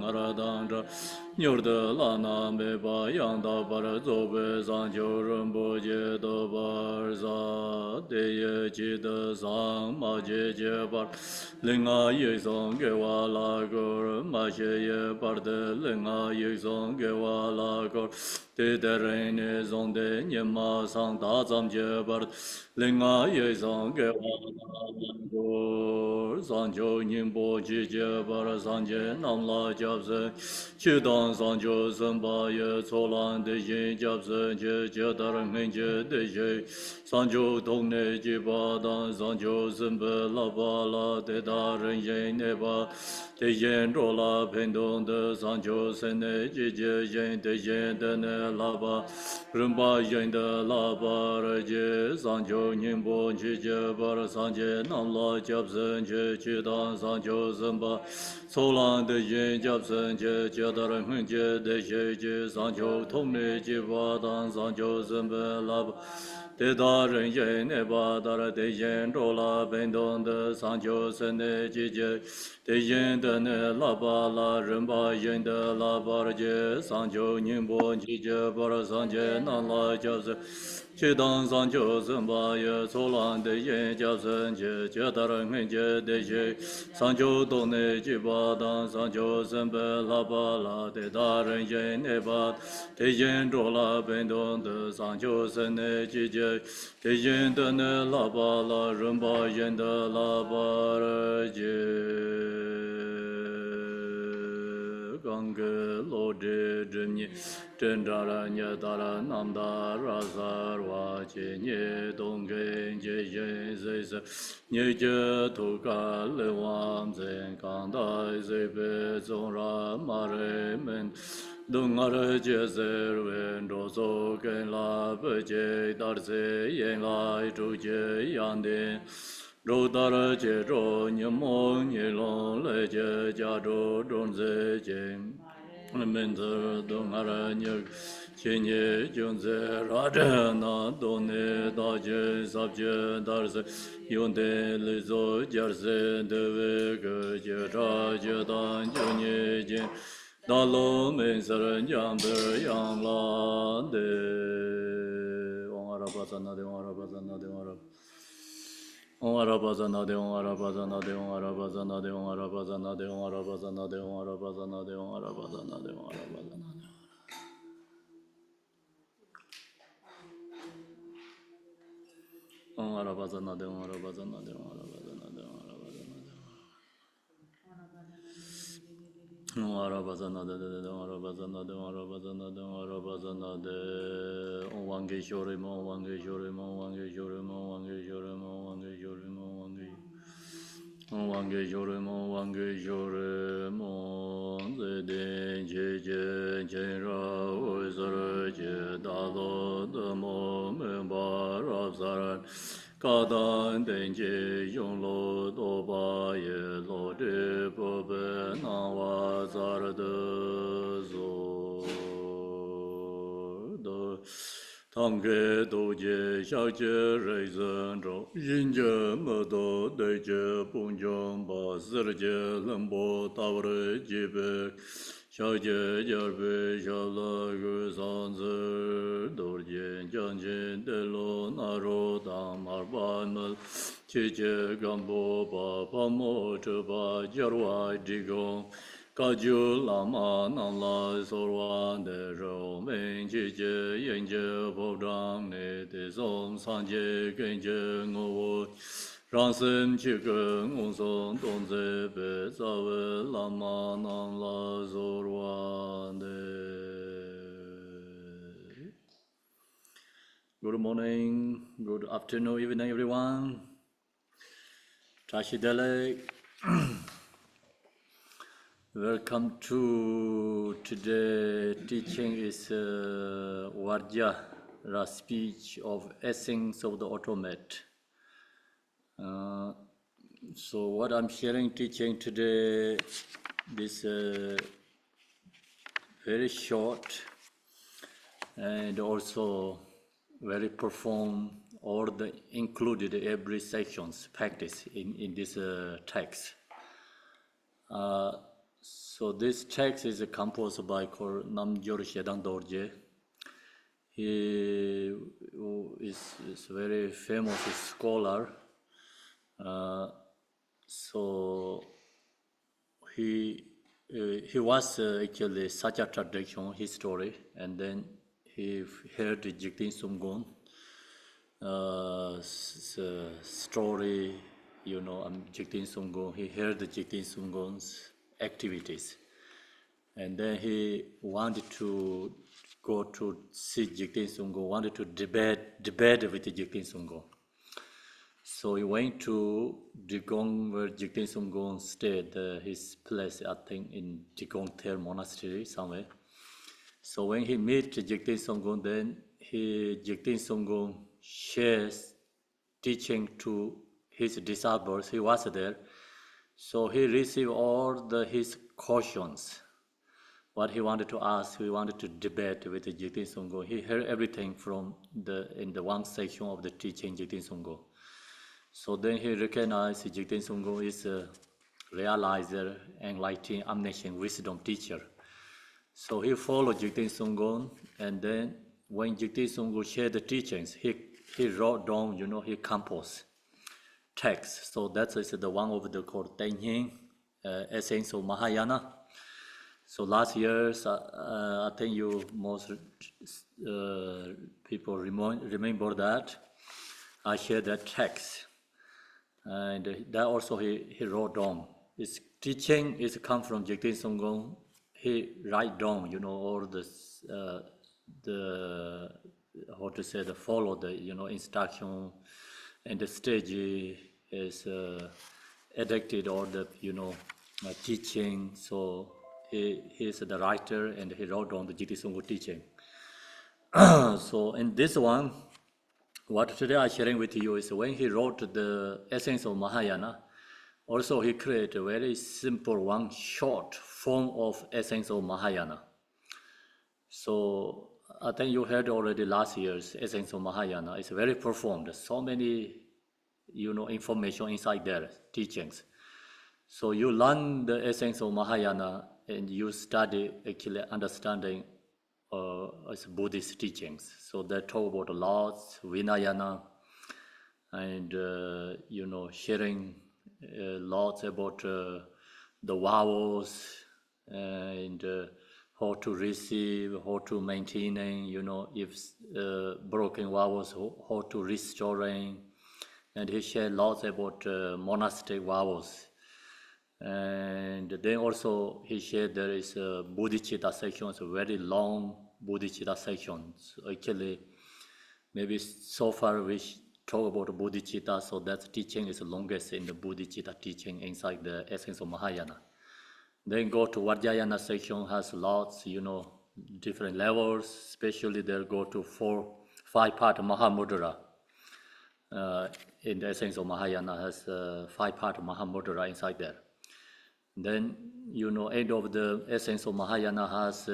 Aradandra Nyurda Lana Meba Yanda Barazobe Zanjo Rinpoche Dobarza Deye Chida Sang Maje Jebar Linga Yezong Gewa Lagor Maje Ye Barde Linga Yezong Gewa Lagor Te Derene Zonde Nyema Sang Da Zam Jebar Linga Yezong Gewa Lagor Zanjo Nyimbo Jebar Zanje Namla Jabze Chidang Zanjo Zamba Ye Solan De Yin Jabze Je Jedar Menje De Je Sanjo Tongne Jiba Dan Zanjo Zimbe Laba La De Darin Yin Neba De Yin Rola Pendon De Zanjo Sene Jije Yin De Yin De Ne Laba Rumba Yin De Laba Reje Zanjo Nyimbo Jije Bar Sanje Namla Jabze Je Chidang Zanjo Zimba Solan De Yin Jabze Je Jedar Menje De Je Zanjo Tongne Jiba Dan Zanjo Zimbe Laba De Darin Yin Neba Dar De Yin Rola Pendon De Sanjo Sene Jije De Yin De Ne Laba La Rumba Yin De Laba Je Sanjo Nyimbo Jije Bar Sanje Namla Jabze Chidang Sanjo Zimba Ye Solan De Yin Jabze Je Jedar Menje De Je Sanjo Tongne Jiba Dan Sanjo Zimbe Laba La De Darin Yin Neba De Yin Rola Pendon De Sanjo Sene Jije De Yin De Ne Laba La Rumba Yin De Laba Je Gange Lo De Drimni Tendara Nyadara Namda Razar Wache Nye Donggen Je Yin Zese Nye Je Tuka Le Wam Zen Kandai Zebe Zonra Mare Men Dungare Je Zerwen Dozo Gen La Beje Darze Yen Lai Tu Je Yanden Rodara Je Ro Nyamo Nyelon Le Je Jado Donze Jen Menzer Dungara Nyuk Chenye Junze Radana Done Daje Sabje Darze Yonde Lizo Jarze Deve Ge Je Dan Jonye Jen Dalo Menzer Jamber Yang La De Ongarabazana De Ongarabazana De Ongarabazana Om Arabazana de Om Arabazana de Om Arabazana de Om Arabazana de Om Arabazana de Om Arabazana de Om Arabazana de Om Arabazana de Om Arabazana de Om Arabazana de Om Arabazana de Om Arabazana de Om Arabazana de Om Arabazana de Om Arabazana de Om Wange Shorimo Om Wange Shorimo Om Wange Shorimo Om Wange Shorimo Om Wange Shorimo Om Wange Shorimo Wange Shorimo Zedin Jeje Jenra Oizara Je Dalo Damo Memba Rabzaran Kadan Denje Yonglo Doba Ye Lo De Bobe Nawa Zarada Zo Tamge Doje Shaje Reizan Ro Yinje Medo Deje Punjong Ba Sirje Lembo Tavre Jibe Shaje Jarbe Shala Gusanzer Dorje Janjin Delo Naro Dam Arban Chiche Gambo Ba Pamo Chuba Jarwa Digong Kaju Lama Namla Sorwan De Ro Men Chiche Yenje Bodang Ne De Som Sanje Genje Ngo Ransim Chike Ngonsong Donze Be Zawe Lama Namla Sorwan De. Good morning, good afternoon, evening, everyone. Tashidele. Welcome to today's teaching is Vajra Speech of Essence of the Ultimate. So what I'm sharing teaching today is very short and also very profound, or the included every sections practice in this text. So this text is composed by Namgyur Shedang Dorje. He is very famous scholar. So he was actually such a tradition history, and then he heard Jigten Sumgon story, Jigten Sumgon. He heard Jigten Sumgon's activities, and then he wanted to go to see Jigten Sumgon, wanted to debate with Jigten Sumgon. So he went to Digong, where Jigten Sumgon stayed, his place, I think, in Digong Ther Monastery somewhere. So when he met Jigten Sumgon, then Jigten Sumgon shares teaching to his disciples. He was there. So he received all his cautions. What he wanted to ask, he wanted to debate with Jigten Sumgon. He heard everything from in the one section of the teaching Jigten Sumgon. So then he recognized Jigten Sumgon is a realizer, enlightening, omniscient wisdom teacher. So he followed Jigten Sumgon, and then when Jigten Sumgon shared the teachings, he wrote down, he composed text. So that is the one of the called Tenhin, Essence of Mahayana. So last year, I think most people remember that I shared that text. And that also he wrote down. His teaching is come from Jigten Sumgon. He write down, all follow the instruction, and the stage is adapted all the teaching. So he is the writer, and he wrote down the Jigten Sumgon teaching. So in this one, what today I'm sharing with you is when he wrote the Essence of Mahayana, also he created a very simple one short form of Essence of Mahayana. So I think you heard already last year's Essence of Mahayana. It's very profound. So many, information inside there, teachings. So you learn the Essence of Mahayana and you study actually understanding as Buddhist teachings. So they talk about laws, Vinayana, and sharing lots about the vows and how to receive, how to maintaining, if broken vows, how to restoring, and he shared lots about monastic vows. And then also he shared there is a Bodhicitta section, it's a very long Bodhicitta section. So actually, maybe so far we talk about Bodhicitta, so that teaching is the longest in the Bodhicitta teaching inside the Essence of Mahayana. Then go to Vajrayana section, has lots, different levels, especially there go to 5-part Mahamudra. In the Essence of Mahayana has 5-part Mahamudra inside there. Then, end of the Essence of Mahayana has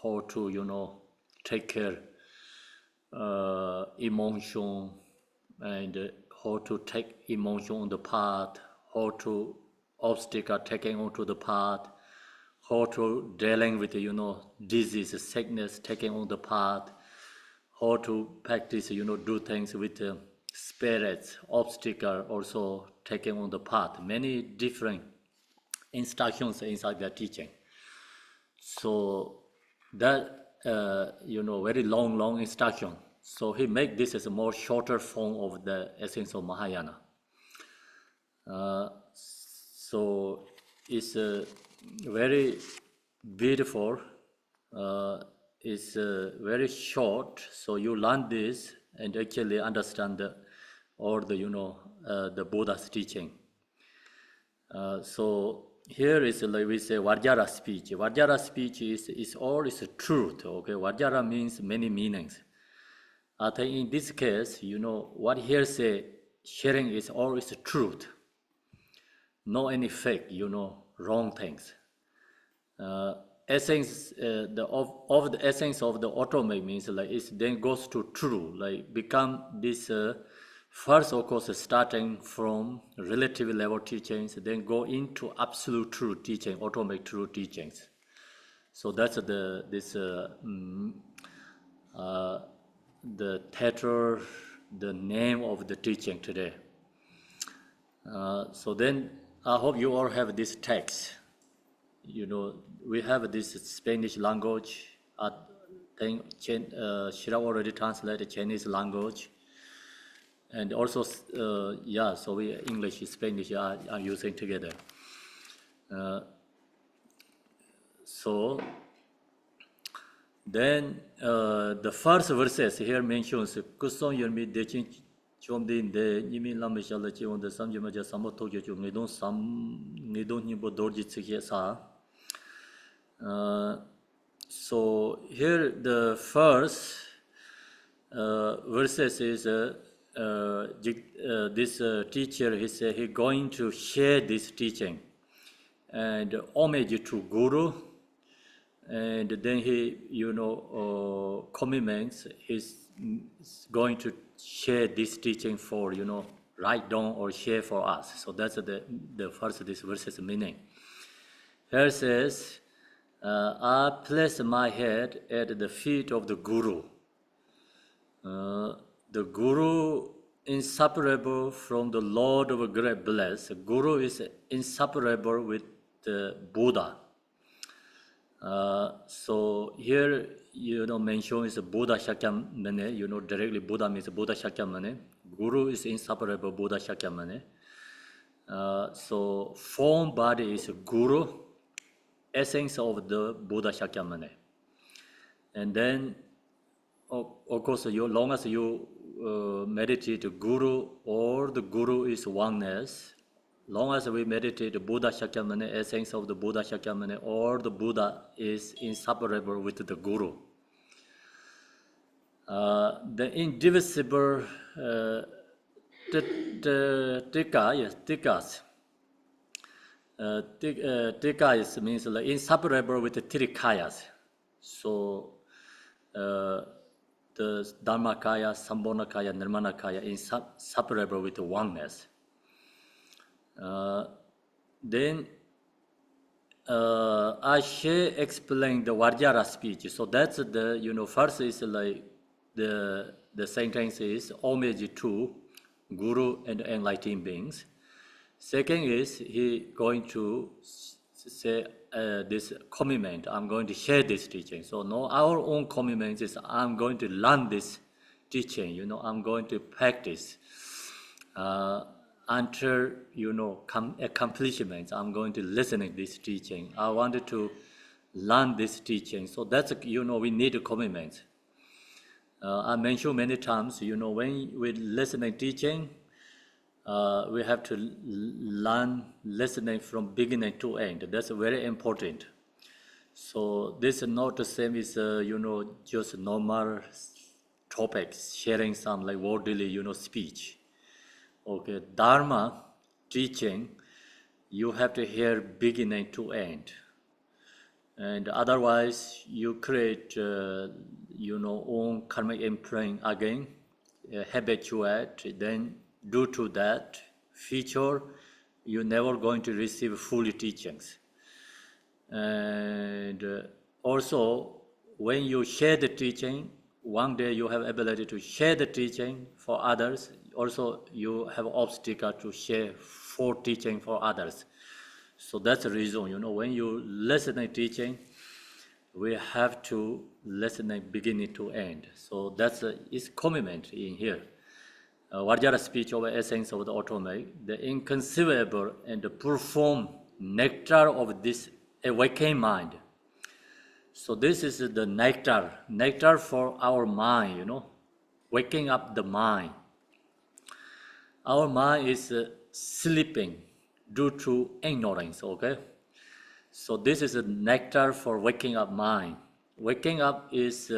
how to, take care emotion, and how to take emotion on the path, how to obstacle taking onto the path, how to dealing with, disease, sickness taking on the path, how to practice, do things with spirits, obstacle also taking on the path. Many different instructions inside their teaching. So that, very long instruction. So he make this as a more shorter form of the Essence of Mahayana. So it's very beautiful. It's very short. So you learn this and actually understand all the Buddha's teaching. So here is like we say Vajra speech. Vajra speech is all is truth. Okay, Vajra means many meanings. I think in this case, what here say sharing is all is truth. No any fake, wrong things. Essence of the essence of the automatic means like it then goes to true, like become this First, of course, starting from relative level teachings, then go into absolute truth teaching, ultimate truth teachings. So that's the title, the name of the teaching today. So then I hope you all have this text. You know, we have this Spanish language. I think Shira already translated Chinese language. And also, so we English and Spanish are using together. So then the first verses here mentions Kusong Yermi Dechin Chomdin de Nimi Lamishal Chion the Samjamaja Samotojo Nidon Sam Nidon Nibo Dorji Sa. So here the first verses is this teacher, he said he going to share this teaching and homage to Guru, and then he, commitments he's going to share this teaching for, write down or share for us. So that's the first this verse's meaning. Here says, I place my head at the feet of the Guru. The Guru inseparable from the Lord of great bliss. The Guru is inseparable with the Buddha. So here, mention is Buddha Shakyamuni. Directly Buddha means Buddha Shakyamuni. Guru is inseparable Buddha Shakyamuni. So form body is Guru, essence of the Buddha Shakyamuni. And then, of course, long as you meditate Guru, or the Guru is oneness, long as we meditate the Buddha Shakyamuni, essence of the Buddha Shakyamuni, or the Buddha is inseparable with the Guru. The indivisible tikas. Tikas means like inseparable with the Tirikayas. So the Dharmakaya, Sambhonakaya, Nirmanakaya inseparable with the oneness. Then I shall explain the Vajra speech. So that's the, first is like the sentence is homage to Guru and enlightened beings. Second is he going to say this commitment, I'm going to share this teaching. So no, our own commitment is I'm going to learn this teaching, I'm going to practice until, accomplishments. I'm going to listen to this teaching. I wanted to learn this teaching. So that's, we need a commitment. I mentioned many times, when we listen to teaching, we have to learn listening from beginning to end. That's very important. So this is not the same as, just normal topics, sharing some like worldly, speech. Okay, Dharma teaching, you have to hear beginning to end. And otherwise, you create, own karmic imprint again, habituate, then due to that feature, you're never going to receive full teachings. And also, when you share the teaching, one day you have ability to share the teaching for others. Also, you have obstacle to share for teaching for others. So that's the reason, when you listen to teaching, we have to listen beginning to end. So that's its commitment in here. Vajra speech of essence of the ultimate, the inconceivable and the profound nectar of this awakened mind. So this is the nectar for our mind, waking up the mind. Our mind is sleeping due to ignorance, okay? So this is a nectar for waking up mind. Waking up is,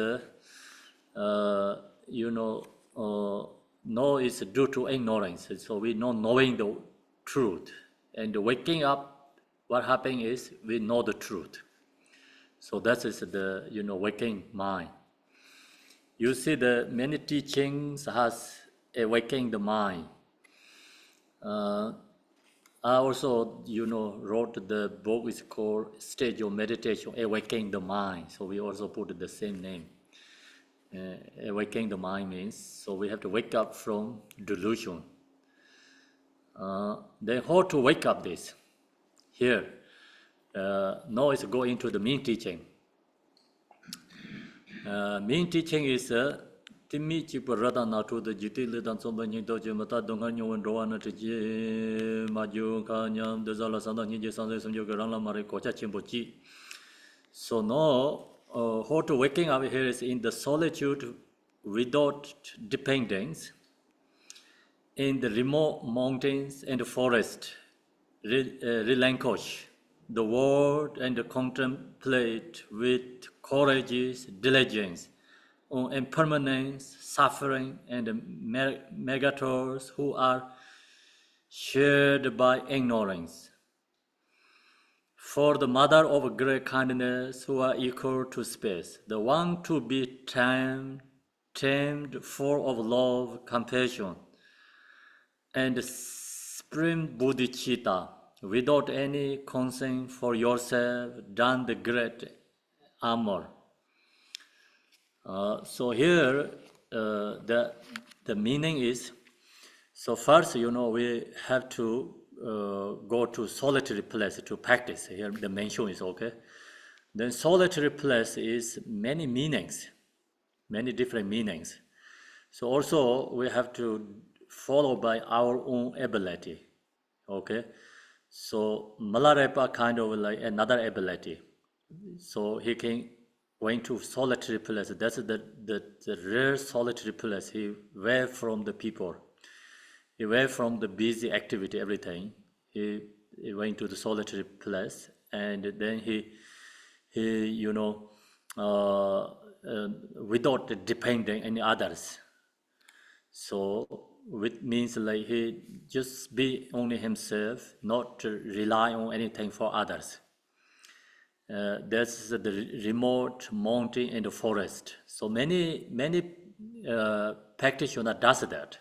no, it's due to ignorance. So we not knowing the truth. And waking up, what happens is we know the truth. So that is the, waking mind. You see the many teachings has awakening the mind. I also, wrote the book is called Stage of Meditation, Awakening the Mind. So we also put the same name. Awakening the mind means, so we have to wake up from delusion. Then how to wake up this? Here, now it's go into the main teaching. Main teaching is Timi Chiparada Natu, the Jitilidan Sombanito Jimata Donganyo and Rowana Tiji, Maju, Kanyam, the Zalasanda Niji Sansa, Yogarana Marikocha Chimbochi. So now, how to waking up here is in the solitude without dependence, in the remote mountains and forest, relinquish the world and contemplate with courage, diligence, on impermanence, suffering, and megators who are shared by ignorance. For the mother of great kindness, who are equal to space, the one to be tamed, full of love, compassion, and supreme bodhicitta, without any concern for yourself, done the great armor. So here, the meaning is, so first, we have to go to solitary place to practice. Here the mention is okay. Then solitary place is many meanings, many different meanings. So also we have to follow by our own ability. Okay. So Malarepa kind of like another ability. So he can went to solitary place. That's the rare solitary place. He away from the people. He away from the busy activity, everything. He went to the solitary place, and then he without depending any others. So which means like he just be only himself, not to rely on anything for others. That's the remote mountain and the forest. So many practitioners does that,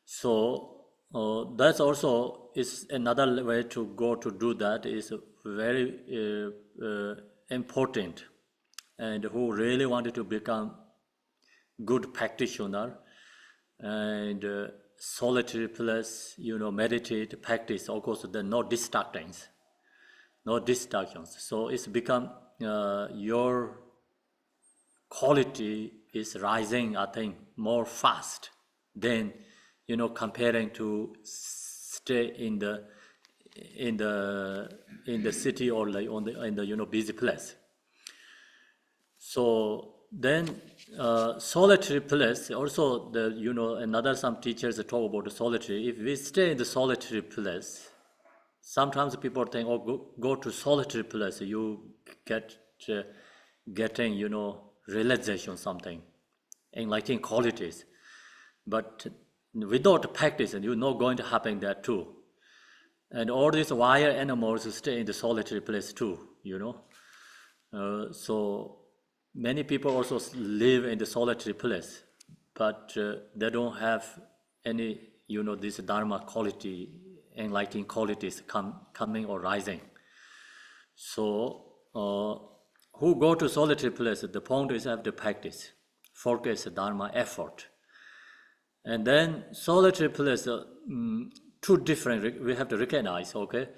So that's also is another way to go to do that is very important, and who really wanted to become good practitioner and solitary place, meditate, practice. Of course, there are no distractions. So it's become your quality is rising, I think, more fast than comparing to stay in the city or like in the busy place. So then solitary place also another some teachers talk about the solitary. If we stay in the solitary place, sometimes people think, go to solitary place, you getting realization something, enlightening qualities. But without practice, and not going to happen that too. And all these wild animals stay in the solitary place too, So many people also live in the solitary place, but they don't have any, this dharma quality, enlightening qualities coming or rising. So who go to solitary place, the point is have to practice, focus dharma effort. And then solitary place, two different, we have to recognize, okay?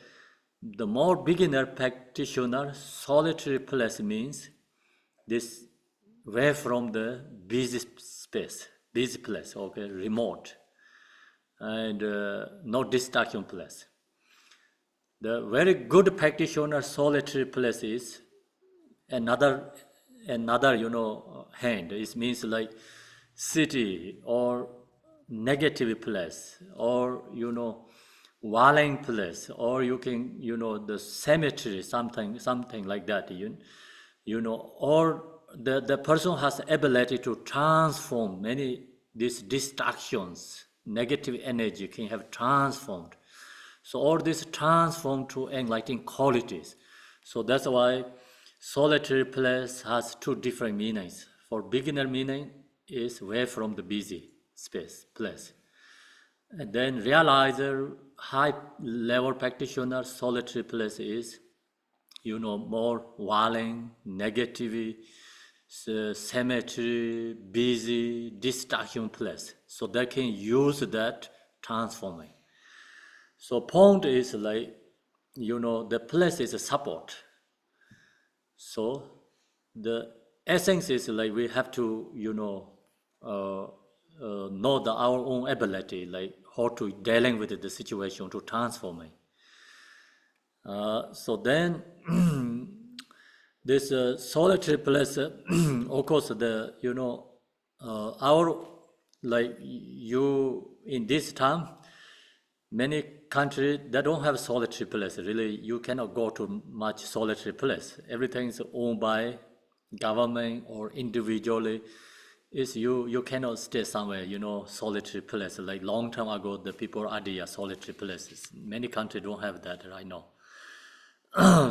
The more beginner practitioner, solitary place means this away from the busy place, okay, remote, and no distraction place. The very good practitioner solitary place is another hand. It means like city or negative place, or violent place, or you can the cemetery, something like that, or the person has the ability to transform many these distractions, negative energy can have transformed. So all this transformed to enlightening qualities. So that's why solitary place has two different meanings. For beginner meaning, is away from the busy place. And then realize a high-level practitioner solitary place is, more violent, negative, cemetery, busy, distraction place. So they can use that transforming. So point is like, the place is a support. So the essence is like we have to, know our own ability, like how to dealing with the situation to transform it. So then this solitary place, of course, our like you in this time, many countries they don't have solitary place. Really, you cannot go to much solitary place. Everything is owned by government or individually. Is you cannot stay somewhere, solitary place. Like long time ago, the people idea solitary places. Many countries don't have that right now.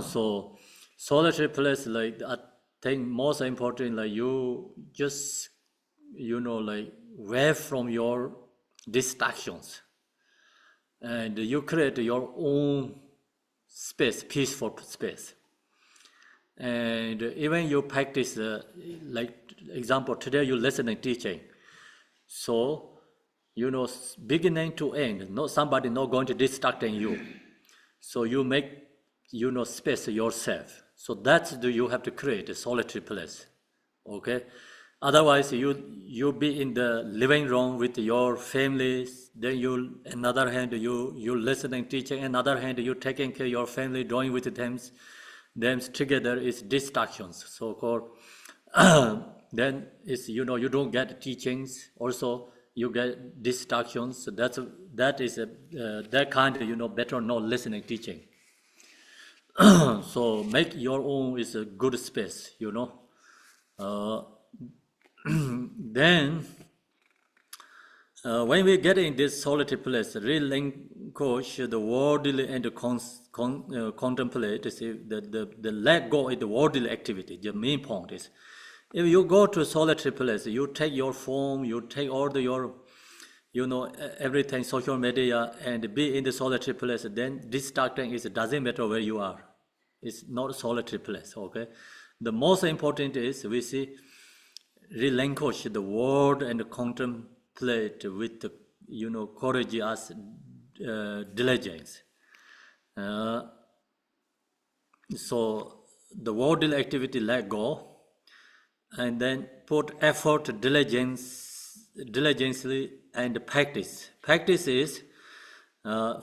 So solitary place, like I think most important, like you just, like away from your distractions. And you create your own space, peaceful space. And even you practice, like example, today you listen and teaching. So, beginning to end, somebody not going to distracting you. So you make, space yourself. So you have to create a solitary place, okay? Otherwise, you be in the living room with your family. Then another hand, you listening, teaching. Another hand, you taking care of your family, doing with them together is distractions. So called. Then is you don't get teachings. Also, you get distractions. So that is that kind of better not listening, teaching. So make your own is a good space. Then, when we get in this solitary place, relinquish the worldly and contemplate, the let go of the worldly activity. The main point is, if you go to solitary place, you take your phone, you take all your, everything, social media, and be in the solitary place, then distracting it doesn't matter where you are. It's not a solitary place, okay? The most important is we see, relinquish the world and contemplate with the, courage as diligence. So the worldly activity let go, and then put effort, diligently, and practice. Practice is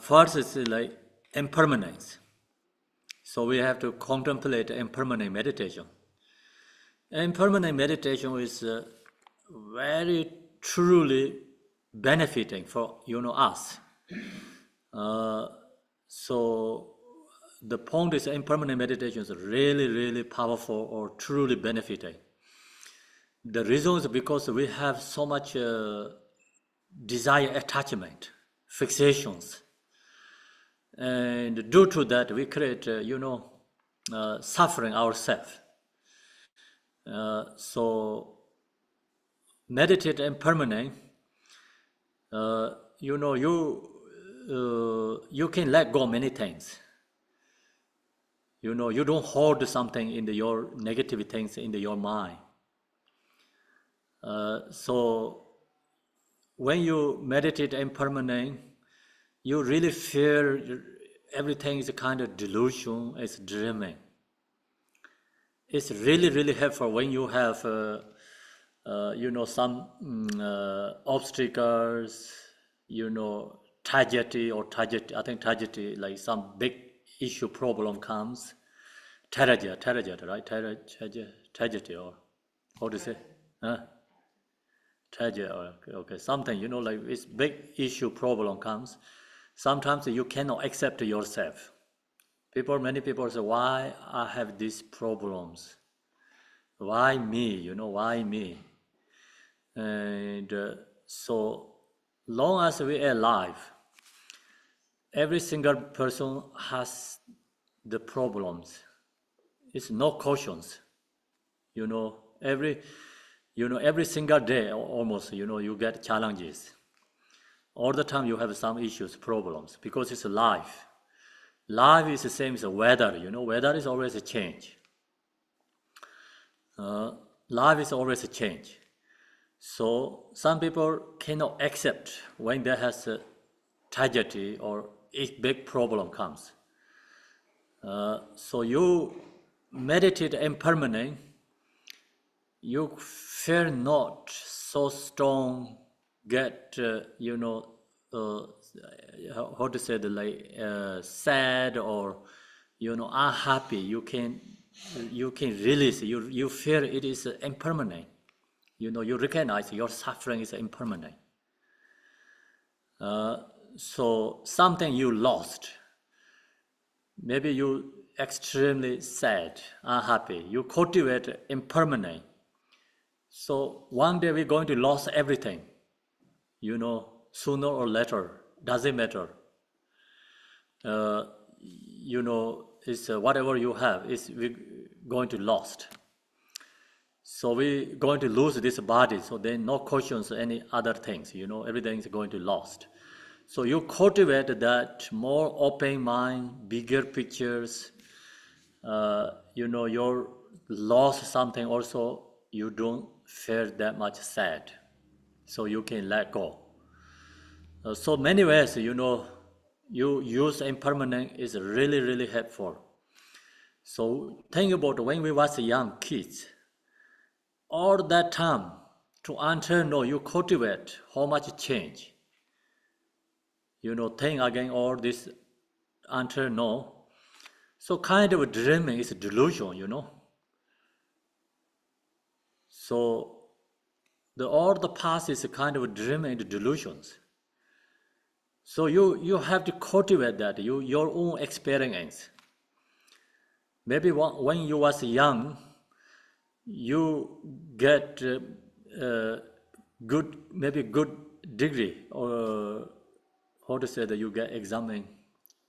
first is like impermanence. So we have to contemplate impermanent meditation. Impermanent meditation is very truly benefiting for us. So the point is impermanent meditation is really, really powerful or truly benefiting. The reason is because we have so much desire, attachment, fixations, and due to that we create, suffering ourselves. So meditate impermanent. You can let go many things. You don't hold something in your negative things in your mind. So when you meditate impermanent, you really feel everything is a kind of delusion, it's dreaming. It's really, really helpful when you have, some obstacles, tragedy, I think tragedy, like some big issue problem comes, tragedy, right? Tragedy, or how to say? Tragedy, okay, something, like this big issue problem comes. Sometimes you cannot accept yourself. Many people say, why I have these problems? Why me? Why me? And so long as we are alive, every single person has the problems. It's no cautions. Every single day almost, you get challenges. All the time you have some issues, problems, because it's life. Life is the same as weather, weather is always a change. Life is always a change. So some people cannot accept when there has a tragedy or a big problem comes. So you meditate impermanent, you fear not so strong, get, how to say, sad or, unhappy. You can release, you fear it is impermanent. You recognize your suffering is impermanent. So something you lost, maybe you extremely sad, unhappy, you cultivate impermanent. So one day we're going to lose everything, sooner or later, doesn't matter. It's whatever you have is we're going to lost. So we're going to lose this body, so then no questions any other things, everything is going to lost. So you cultivate that more open mind, bigger pictures, you're lost something also, you don't feel that much sad. So you can let go. So many ways, you use impermanent is really, really helpful. So think about when we was young kids, all that time to until now you cultivate how much change. Think again all this until now. So kind of dreaming is delusion, So all the past is a kind of dreaming and delusions. So you have to cultivate that, your own experience. Maybe when you was young, you get good degree, or how to say that you get exam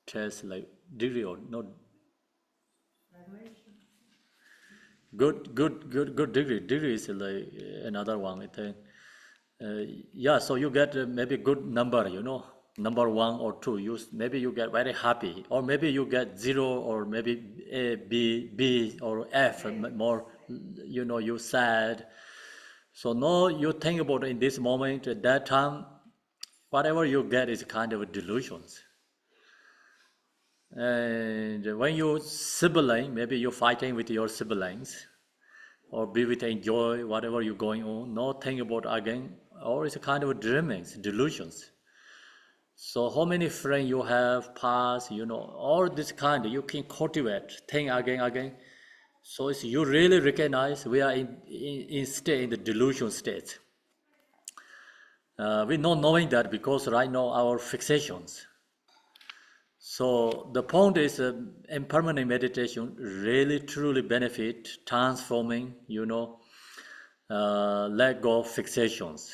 test like degree or not. Good degree. Degree is like another one, I think. So you get maybe good number, number 1 or 2. Maybe you get very happy, or maybe you get 0, or maybe A, B or F, more, you sad. So now you think about in this moment, at that time, whatever you get is kind of delusions. And when you sibling, maybe you're fighting with your siblings, or be with enjoy whatever you're going on, not think about again, or it's a kind of dreamings, delusions. So how many friends you have past, all this kind, you can cultivate, think again. So it's, you really recognize we are in the delusion state. We're not knowing that because right now our fixations. So the point is impermanent meditation really truly benefit transforming, let go of fixations.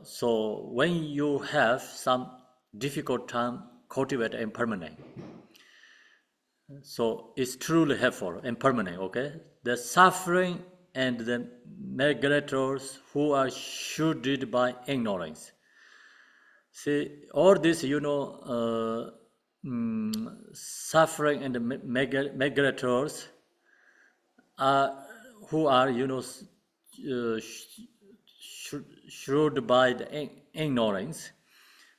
So when you have some difficult time, cultivate impermanent. So it's truly helpful, impermanent, okay? The suffering and the migrators who are shielded by ignorance. See, all this, suffering and the migrators who are, shrewd by the ignorance.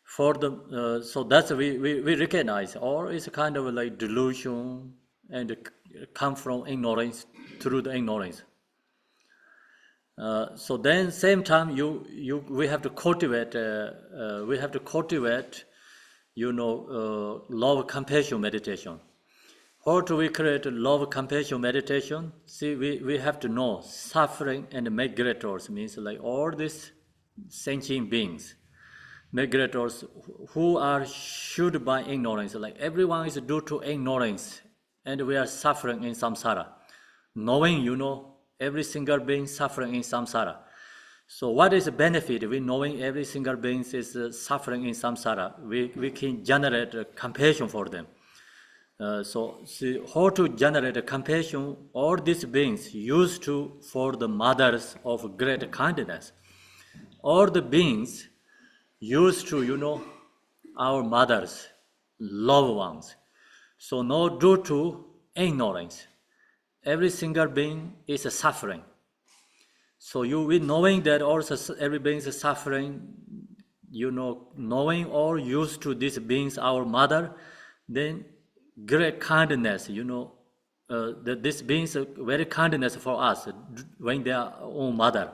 For the so that's we recognize, or it's a kind of like delusion and come from ignorance through the ignorance. So then same time we have to cultivate love compassion meditation. How do we create love compassion meditation? See, we have to know suffering and migrators means like all these sentient beings, migrators who are shielded by ignorance, like everyone is due to ignorance, and we are suffering in samsara. Knowing, every single being suffering in samsara. So what is the benefit? We knowing every single being is suffering in samsara. We can generate compassion for them. So see how to generate a compassion. All these beings used to for the mothers of great kindness. All the beings used to, our mothers, loved ones. So no due to ignorance. Every single being is suffering. So we knowing that also every being is suffering, knowing or used to these beings, our mother, then great kindness, that these beings are very kindness for us when they are own mother,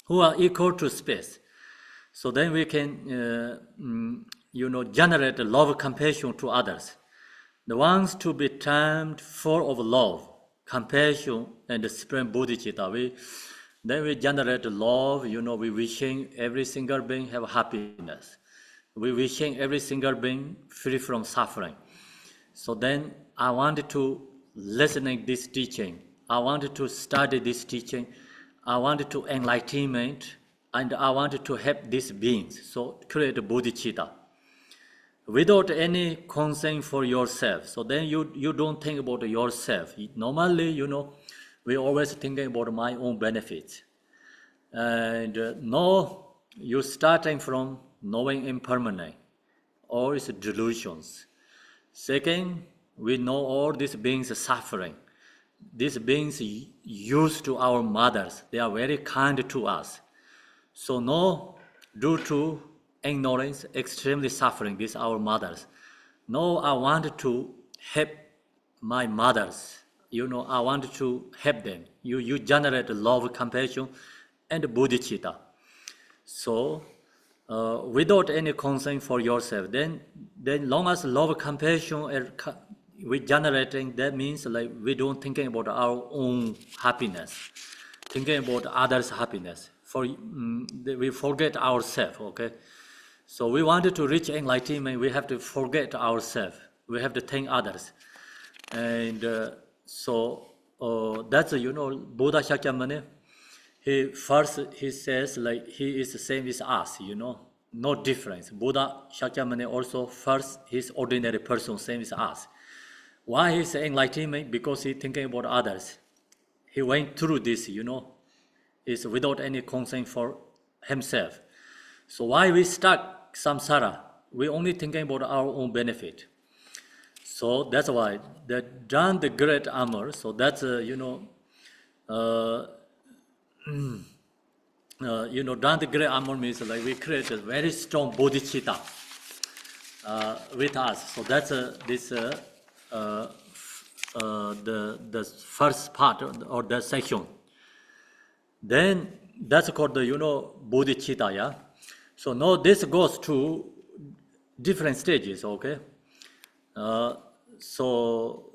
who are equal to space. So then we can, generate love, compassion to others. The ones to be termed full of love, compassion, and supreme bodhicitta. Then we generate love, we wishing every single being have happiness. We wishing every single being free from suffering. So then I wanted to listening this teaching. I wanted to study this teaching. I wanted to enlightenment, and I wanted to help these beings. So create a bodhicitta without any concern for yourself. So then you don't think about yourself. Normally, we always thinking about my own benefits. And no, you starting from knowing impermanent, all is delusions. Second, we know all these beings are suffering. These beings used to our mothers. They are very kind to us. So no, due to ignorance, extremely suffering, these our mothers. No, I wanted to help my mothers. I wanted to help them. You generate love, compassion, and bodhicitta. So, without any concern for yourself, then long as love, compassion we generating, that means like we don't thinking about our own happiness, thinking about others' happiness. We forget ourselves. Okay, so we wanted to reach enlightenment. We have to forget ourselves. We have to think others, and that's Buddha Shakyamuni. He says like he is the same as us, no difference. Buddha Shakyamuni also first he's ordinary person, same as us. Why he's enlightenment? Because he thinking about others. He went through this, is without any concern for himself. So why we stuck samsara? We only thinking about our own benefit. So that's why that done the great armor. So that's done the great armor means like we create a very strong bodhicitta with us. So that's the first part or the section. Then that's called the bodhicitta. Yeah. So now this goes to different stages. Okay. So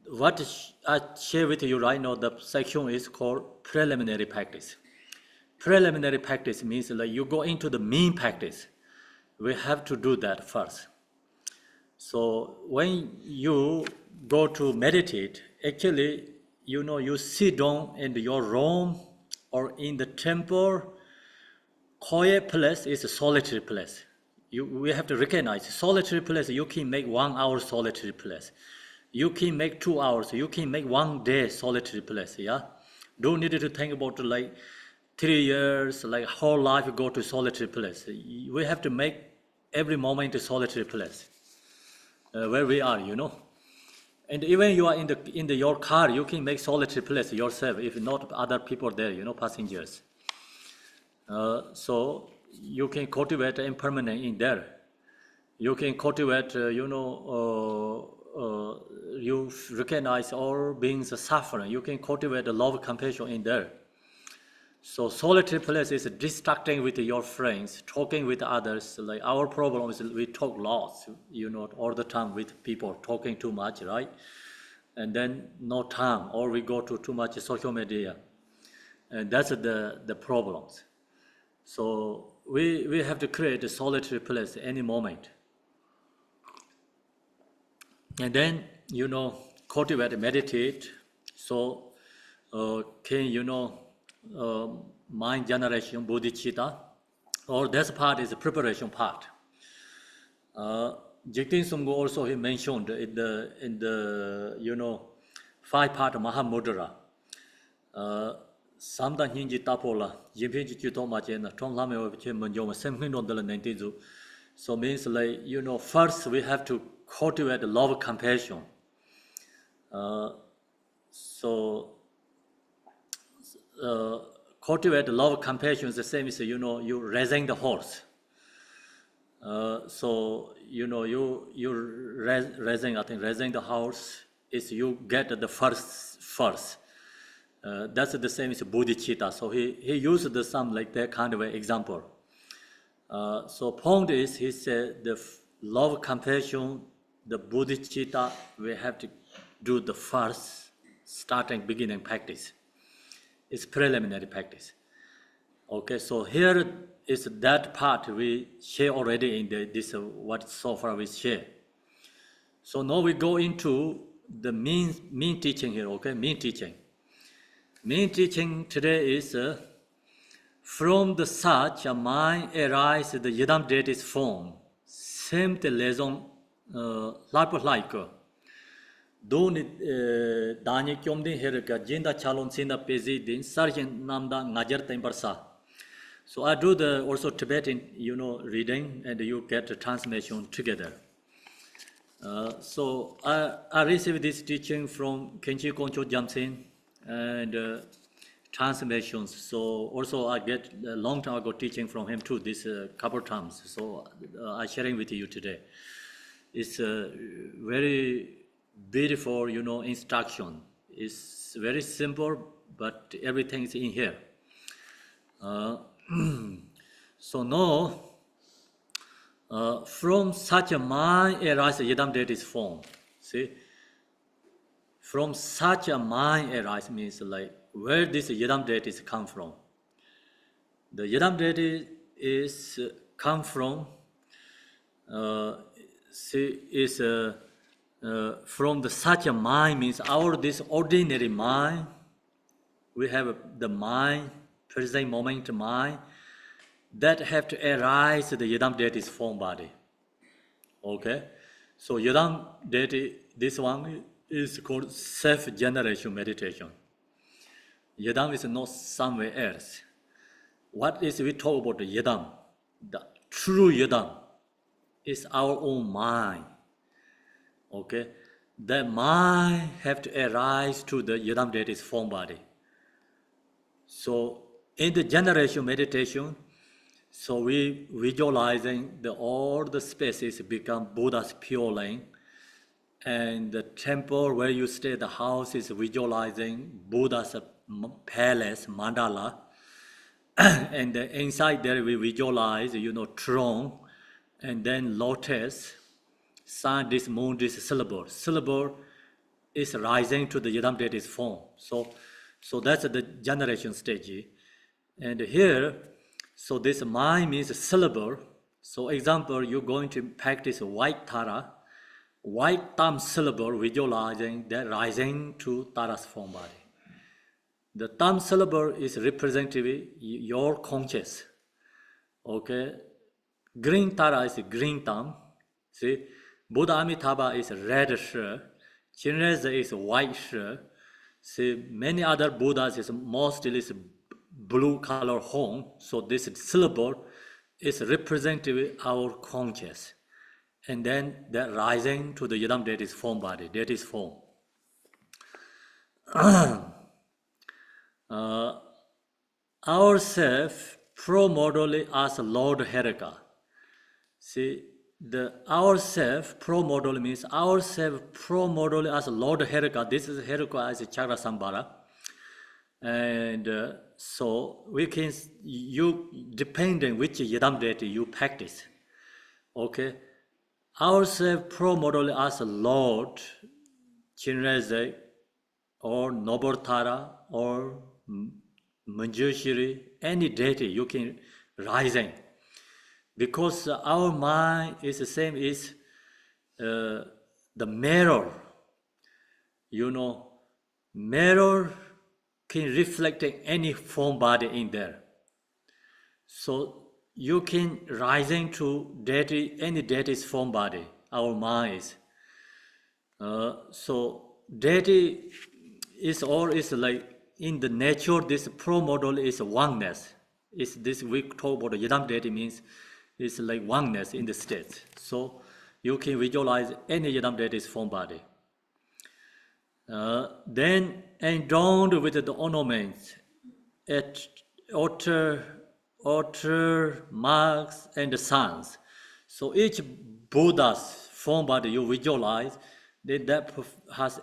what I share with you right now, the section is called preliminary practice. Preliminary practice means like you go into the main practice. We have to do that first. So when you go to meditate, actually, you sit down in your room or in the temple. Quiet place is a solitary place. We have to recognize solitary place. You can make 1 hour solitary place. You can make 2 hours. You can make 1 day solitary place. Yeah, don't need to think about like 3 years, like whole life go to solitary place. We have to make every moment a solitary place where we are. And even you are in your car, you can make solitary place yourself if not other people there. Passengers. So you can cultivate impermanent in there. You can cultivate, you recognize all beings suffering. You can cultivate the love, compassion in there. So solitary place is distracting with your friends, talking with others. Like our problem is we talk lots, all the time with people, talking too much, right? And then no time, or we go to too much social media. And that's the problems. So we have to create a solitary place any moment. And then, cultivate, meditate. So can, mind generation, bodhicitta, or this part is the preparation part. Jigten Sumgo also he mentioned in the 5-part Mahamudra. Samdan Hinji Tapola, Jimpinji Chitoma Chen, Tom Lame of Chimanjoma, something on the Nentizu. So means like first we have to cultivate the love of compassion. So cultivate the love of compassion is the same as you raising the horse. So you raising, I think raising the horse is you get the first. That's the same as bodhicitta. So he used some like that kind of example. So point is, he said the love, compassion, the bodhicitta, we have to do the first beginning practice. It's preliminary practice. Okay, so here is that part we share already in this what so far we share. So now we go into the main teaching here. Okay, main teaching. Main teaching today is from the such a mind arises the yidam detis form. Same the lesson like. Don't Dani Kyomdin Herika, Jinda Chalon Sinda Pezi Din, Sergeant Namda Najar Tempersa. So I do the also Tibetan, reading, and you get the translation together. So I received this teaching from Kenchi Koncho Jamsen and translations. So also I get a long time ago teaching from him too, this couple times. So I'm sharing with you today. It's very beautiful, instruction. It's very simple, but everything is in here. So now, from such a mind arises yidam detis form. See, from such a mind arises means like where this yidam detis come from. The yidam detis is come from. From the such a mind means this ordinary mind. We have the mind, present moment mind, that have to arise the yidam detis form body. Okay, so yidam deti, this one is called self-generation meditation. Yidam is not somewhere else. What is we talk about the yidam? The true yidam is our own mind. Okay, the mind have to arise to the yidam detis form body. So in the generation meditation, so we visualizing all the spaces become Buddha's pure lane, and the temple where you stay, the house is visualizing Buddha's palace, mandala, and inside there we visualize, throne, and then lotus, sun, this moon, this syllable. Syllable is rising to the yidam detis form. So that's the generation stage. And here, so this mind means syllable. So example, you're going to practice white Tara, white thumb syllable, visualizing that rising to Tara's form body. The thumb syllable is representative your conscious. Okay, green Tara is green thumb. See, Buddha Amitabha is red shirt, Chinese is white shirt. See, many other Buddhas is mostly is blue color horn. So this syllable is representative our conscious. And then that rising to the yidam detis form body, detis form. Ourself pro-modally as Lord Herika. See, the ourself pro-modal means ourself pro-modal as Lord Herika. This is Herika as a Chakra Sambhara. And so we can, depending which yidam deity you practice. Okay. Ourself pro-modal as a Lord, Chinreze, or Nobortara, or Manjushri, any deity you can rising. Because our mind is the same as the mirror. Mirror can reflect any form body in there. So you can rising to deity, any deity's form body. our minds. So deity is like in the nature. This pro model is oneness. Is this we talk about Yidam deity means it's like oneness in the state. So you can visualize any Yidam deity's form body. Then endowed with the ornaments at altar, marks, and suns. So each Buddha's form body you visualize, that has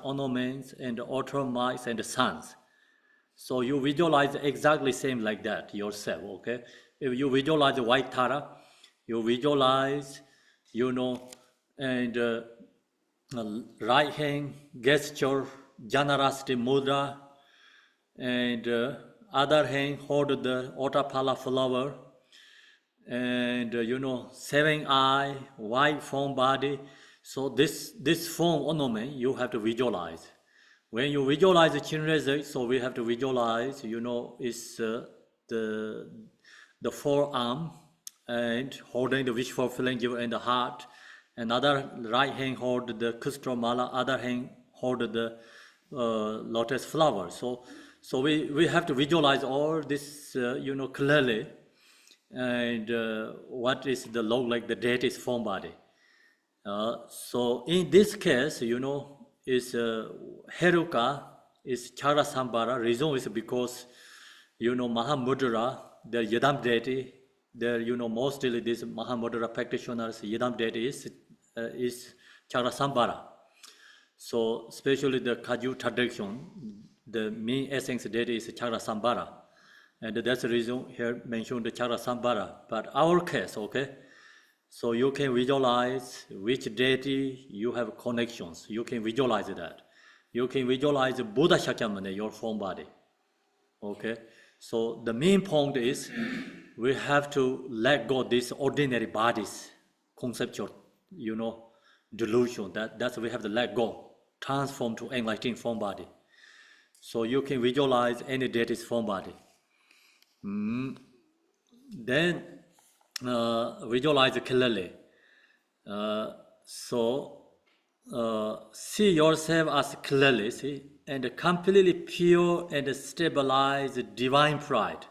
ornaments and altar marks and suns. So you visualize exactly same like that yourself, okay? If you visualize white Tara, you visualize, and right hand gesture, generosity mudra, and other hand hold the Otapala flower, and seven eye, white form body. So this form ornament you have to visualize. When you visualize the Chinrezig, so we have to visualize, is the forearm and holding the wish fulfilling giver in the heart. Another right hand hold the Kustra other hand hold the lotus flower. So we have to visualize all this, clearly, and what is the look like the deity's form body. So in this case, is Heruka is Charasambhara. Reason is because, Mahamudra, the Yidam deity, mostly these Mahamudra practitioners, Yidam deity is Charasambhara. So especially the Kaju tradition, the main essence deity is Charasambhara. And that's the reason here mentioned the Charasambhara. But our case, okay? So you can visualize which deity you have connections. You can visualize that. You can visualize Buddha Shakyamuni, your form body. Okay? So the main point is we have to let go these ordinary bodies, conceptual, delusion. That's we have to let go, transform to enlightened form body. So you can visualize any deity's form body. Then visualize clearly. See yourself as clearly, and completely pure and stabilized divine pride.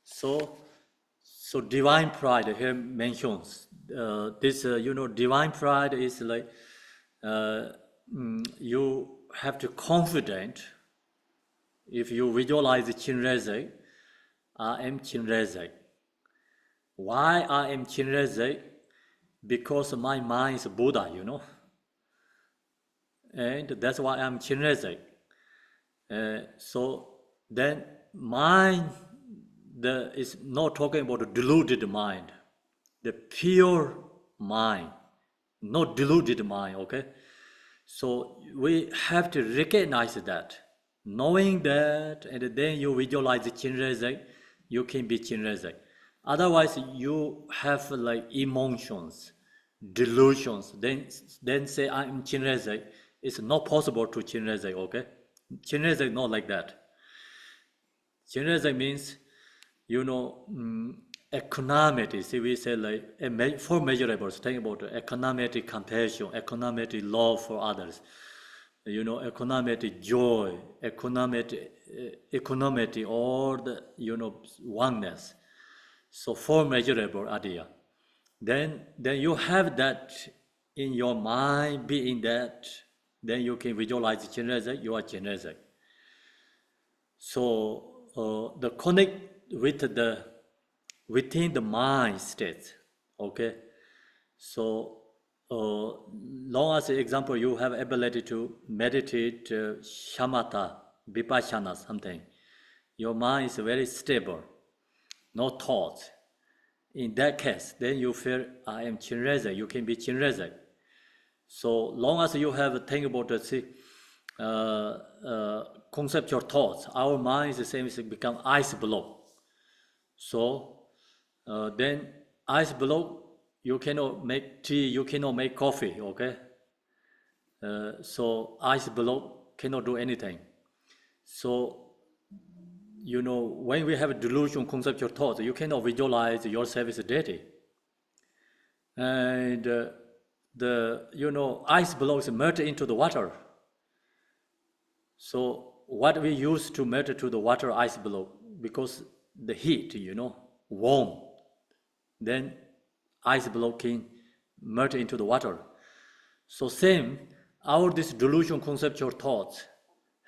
So divine pride here mentions this. Divine pride is like you have to confident. If you visualize Chinrezig, I am Chinrezig. Why I am Chinrezig? Because my mind is Buddha, and that's why I'm Chinrezig. So then mind is not talking about a deluded mind, the pure mind, not deluded mind, okay? So we have to recognize that. Knowing that, and then you visualize Chinrezig, you can be Chinrezig. Otherwise, you have like emotions, delusions. Then say I'm Chinrezig. It's not possible to Chinrezig, okay? Chinrezig not like that. Chinrezig means, equanimity. See, we say like four measurables. Think about equanimity, compassion, equanimity, love for others. Equanimity, joy, equanimity, all the, oneness. So four measurable idea. Then you have that in your mind, being that, then you can visualize Chinrezig, you are Chinrezig. So the connect with within the mind state, okay? So long as, example, you have ability to meditate shamatha, vipassana, something, your mind is very stable, no thoughts. In that case, then you feel I am Chinrezig, you can be Chinrezig. So long as you have think about the conceptual thoughts, our mind is the same as become ice block. So then ice block, you cannot make tea, you cannot make coffee, okay? So ice block cannot do anything. So, when we have a delusion, conceptual thoughts, you cannot visualize yourself as a deity. And the ice blocks melt into the water. So what we use to melt to the water ice block, because the heat, warm, then ice blocking melt into the water. So same, our this delusion conceptual thoughts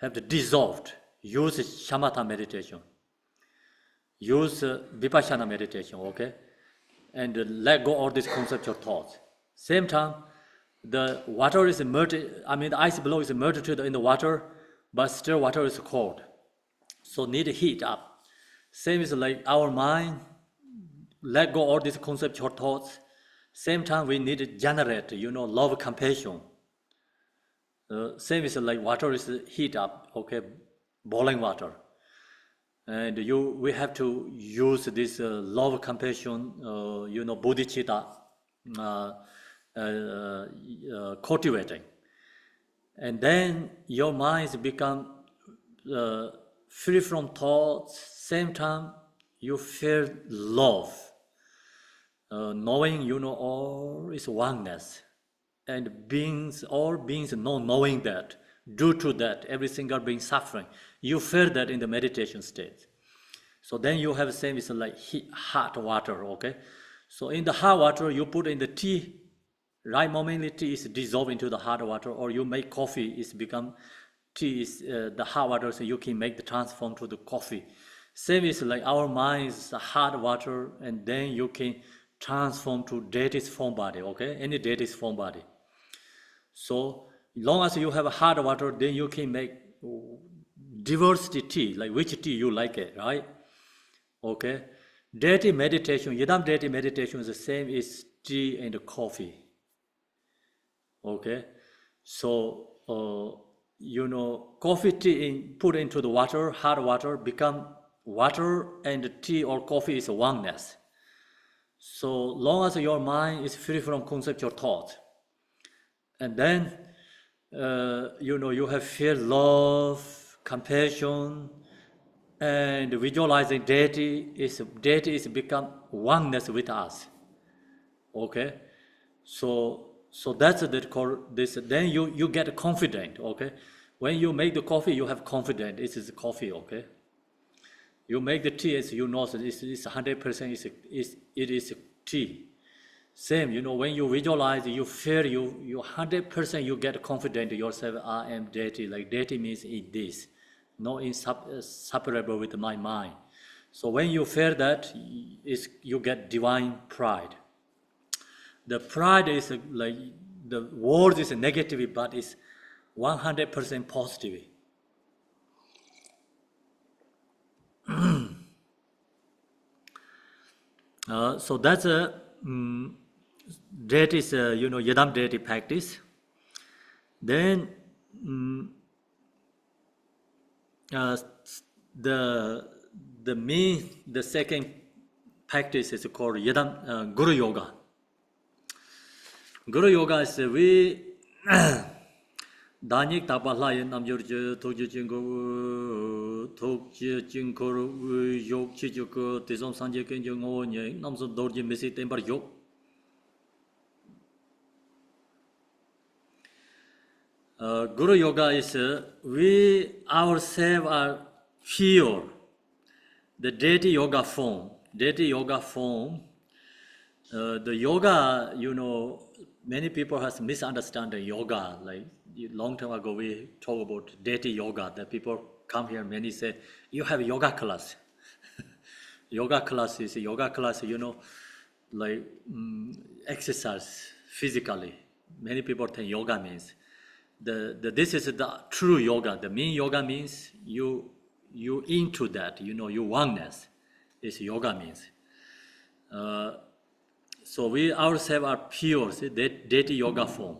have to dissolved. Use shamatha meditation. Use vipassana meditation, okay? And let go of this conceptual thoughts. Same time, the water is melted, the ice block is melted in the water, but still water is cold. So need heat up. Same is like our mind, let go all these conceptual thoughts. Same time we need to generate, love, compassion. Same is like water is heat up, okay, boiling water. And we have to use this love, compassion, bodhicitta, cultivating. And then your mind become free from thoughts. Same time, you feel love, knowing all is oneness, and all beings knowing that. Due to that, every single being suffering. You feel that in the meditation state. So then you have same is like hot water, okay? So in the hot water, you put in the tea. Right momently, tea is dissolved into the hot water, or you make coffee, it's become tea is the hot water, so you can make the transform to the coffee. Same is like our mind is hot water, and then you can transform to deity's form body, okay? Any deity's form body. So long as you have a hot water, then you can make diversity tea, like which tea you like it, right? Okay. Deity meditation, Yidam deity meditation is the same as tea and coffee. Okay. So, coffee tea put into the water, hot water, become water and tea or coffee is oneness. So long as your mind is free from conceptual thought, and then, you have fear, love, compassion, and visualizing deity is become oneness with us. Okay, so that's this. Then you get confident. Okay, when you make the coffee, you have confidence. This is coffee. Okay, you make the tea, as you know, it's 100%. It is tea. Same, when you visualize, you feel you 100%, you get confident in yourself. I am deity. Like deity means in this, not inseparable with my mind. So when you feel that, you get divine pride. The pride is like the word is negative, but it's 100% positive. So that's a deity is Yadam deity practice. Then the second practice is called Yadam Guru Yoga. Guru Yoga is we Danik Tapala in Namjurja Toji Jingo Toji Jinkor Yok Chijuko Tizom Sanje Kenjong Onye Namso Dorji Missy Temper Yok. Guru Yoga is we ourselves are pure. The deity yoga form. Deity yoga form. The yoga, many people has misunderstood yoga. Like long time ago, we talk about deity yoga. That people come here, many say, you have yoga class. Yoga class is yoga class, like exercise physically. Many people think yoga means. This is the true yoga. The mean yoga means you into that, you oneness is yoga means. So we ourselves are pure, see, deity yoga form.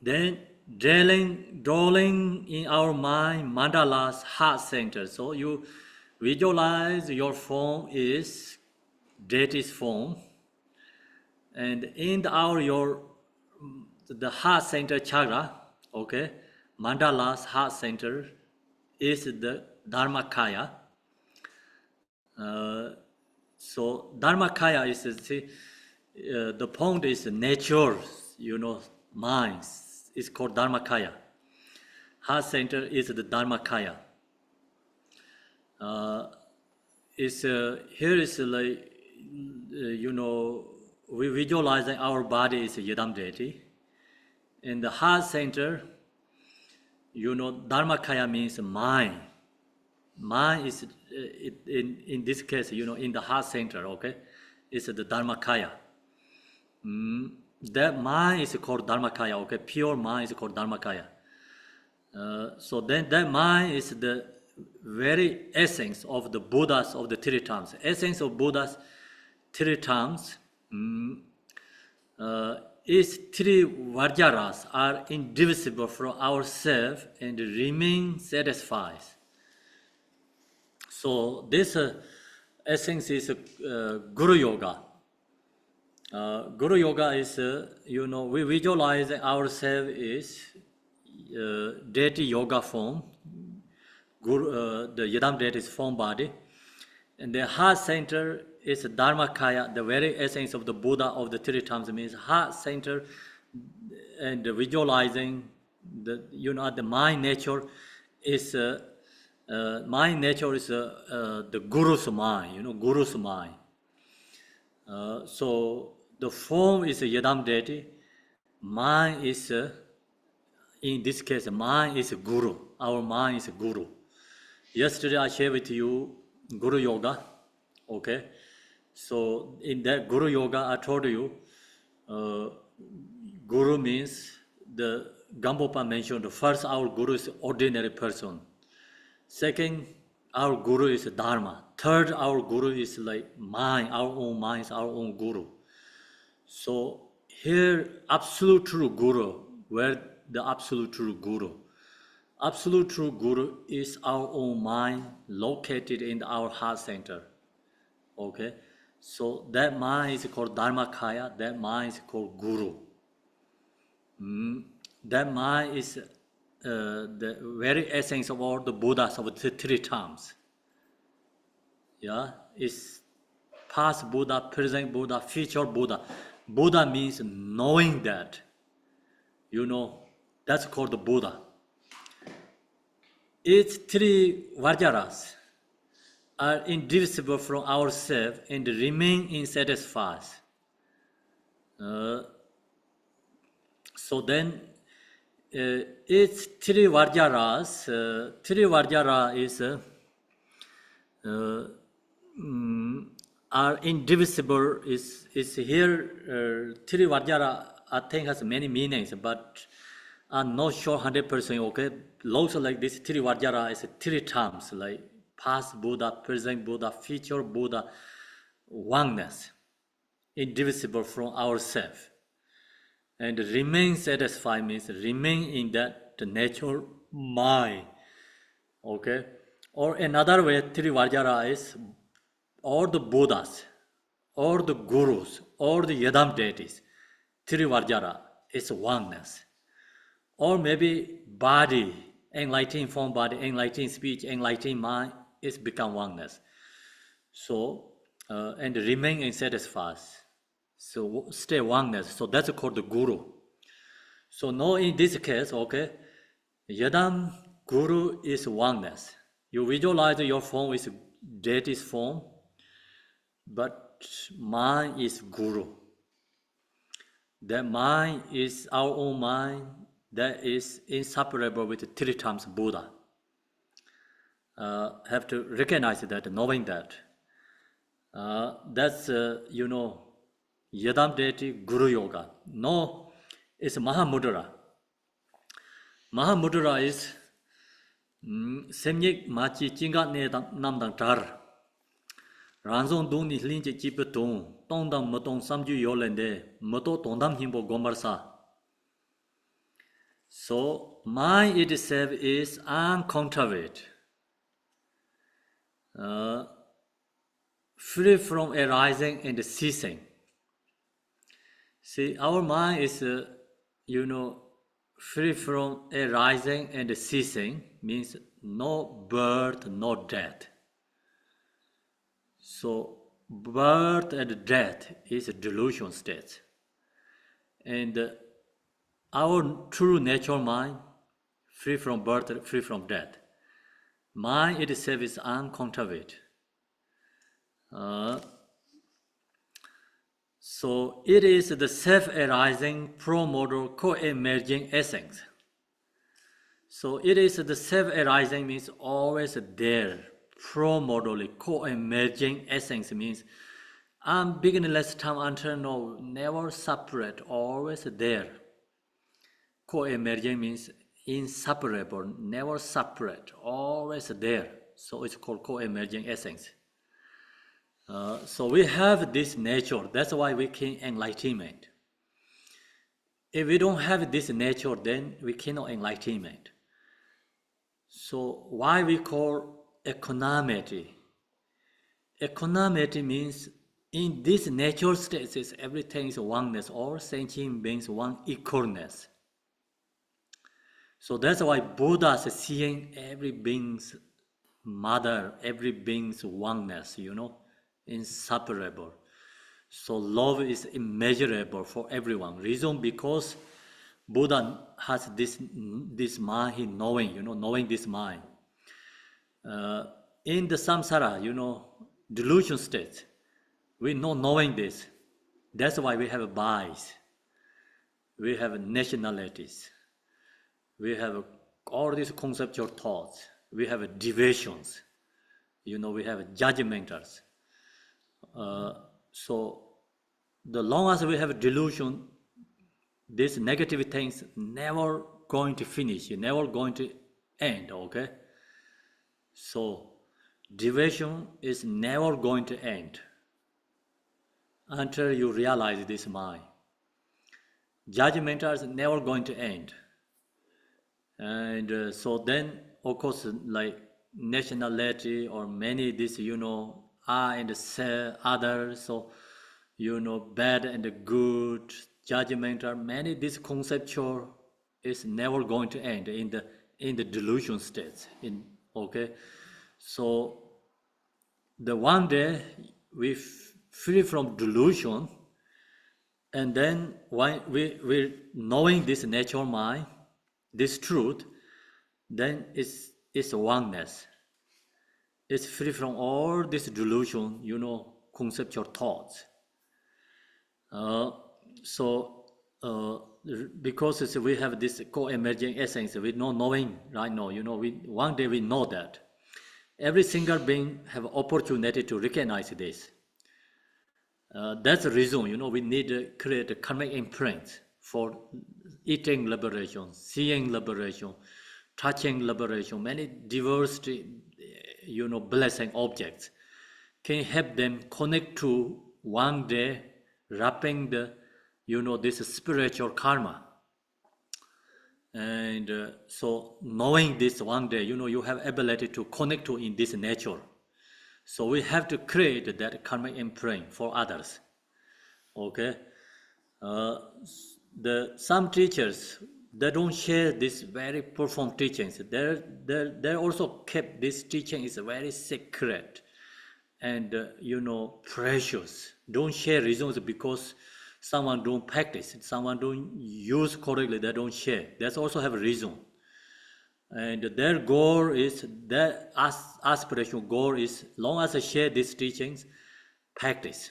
Then drawing in our mind mandalas, heart center. So you visualize your form is deity's form. And in the heart center chakra, okay, mandala's heart center is the Dharmakaya. So Dharmakaya is the point is nature, mind. It's called Dharmakaya. Heart center is the Dharmakaya. Here is like, we visualizing our body is a Yidam deity. In the heart center, Dharmakaya means mind. Mind is, in this case, in the heart center, okay? It's the Dharmakaya. That mind is called Dharmakaya, okay? Pure mind is called Dharmakaya. So then that mind is the very essence of the Buddhas of the three terms. Essence of Buddhas three terms is three Vajras are indivisible from ourselves and remain satisfied. So this essence is Guru Yoga. Guru Yoga is, we visualize ourselves is deity yoga form. The Yidam deity is form body. And the heart center is Dharmakaya, the very essence of the Buddha of the three terms means heart center and visualizing the mind nature is the Guru's mind, Guru's mind. So the form is a Yidam deity, mind is, in this case, mind is a Guru, our mind is a Guru. Yesterday I shared with you Guru Yoga, okay? So in that Guru Yoga I told you, Guru means, the Gampopa mentioned, first our Guru is ordinary person. Second, our Guru is Dharma. Third, our Guru is like mind, our own mind is our own Guru. So here, absolute true Guru, where the absolute true Guru? Absolute true Guru is our own mind located in our heart center. Okay? So that mind is called Dharmakaya, that mind is called Guru. That mind is the very essence of all the Buddhas of the three terms. Yeah, it's past Buddha, present Buddha, future Buddha. Buddha means knowing that. That's called the Buddha. Its three Vajras are indivisible from ourselves and remain unsatisfied. So then, its three Vajras, three Vajra is are indivisible. Is here three Vajra I think has many meanings, but I'm not sure 100%. Okay, also like this three Vajra is three terms like past Buddha, present Buddha, future Buddha, oneness, indivisible from ourselves. And remain satisfied means remain in that the natural mind. Okay? Or another way, three Vajra is all the Buddhas, all the Gurus, all the Yidam deities. Three Vajra is oneness. Or maybe body, enlightened form body, enlightened speech, enlightened mind is become oneness. So, and remain unsatisfied. So stay oneness. So that's called the Guru. So now in this case, okay, Yidam Guru is oneness. You visualize your form is deity's form, but mind is Guru. That mind is our own mind that is inseparable with the three times Buddha. Have to recognize that, knowing that. That's, Yidam deity Guru Yoga. No, it's Mahamudra. Mahamudra is Semyik Machi Chinga Ne Namdang Tar. Ranzong Dung Ni Linje Chipetong, Tongdam Motong Samju Yolende, Moto Tongdam Himbo Gomarsa. So, mind itself is uncontrovert, free from arising and ceasing. See, our mind is, free from arising and ceasing, means no birth, no death. So, birth and death is a delusion state. And our true natural mind, free from birth, free from death. Mind itself is uncounterfeit. So it is the self-arising, pro-modal, co-emerging essence. So it is the self-arising means always there. Pro-modally, co-emerging essence means beginningless time until now, never separate, always there. Co-emerging means inseparable, never separate, always there. So it's called co-emerging essence. So we have this nature. That's why we can enlightenment. If we don't have this nature, then we cannot enlightenment. So why we call equanimity? Equanimity means in this natural states, everything is oneness. All sentient beings one equalness. So that's why Buddha is seeing every being's mother, every being's oneness, inseparable. So love is immeasurable for everyone. Reason because Buddha has this mind, he knowing, knowing this mind. In the samsara, delusion state, we know knowing this. That's why we have bias. We have nationalities. We have all these conceptual thoughts. We have deviations. We have judgmentals. So the long as we have delusion, these negative things never going to finish, never going to end, okay? So deviation is never going to end until you realize this mind. Judgmentals is never going to end. And so then, of course, like nationality or many this, I and other, so, bad and good, judgmental, many this conceptual is never going to end in the delusion states. Okay, so the one day we free from delusion, and then when we're knowing this natural mind, this truth, then it's oneness. It's free from all this delusion, conceptual thoughts. Because we have this co-emerging essence, we know knowing right now, one day we know that. Every single being have opportunity to recognize this. That's the reason, we need to create a karmic imprint for eating liberation, seeing liberation, touching liberation, many diverse, blessing objects can help them connect to one day wrapping the, this spiritual karma. And so knowing this one day, you have ability to connect to in this nature. So we have to create that karmic imprint for others. Okay? Some teachers, they don't share this very profound teachings. They also kept this teaching is very secret and precious. Don't share reasons because someone don't practice, someone don't use correctly, they don't share. That's also have a reason. And their goal is, their aspirational goal is, long as I share these teachings, practice,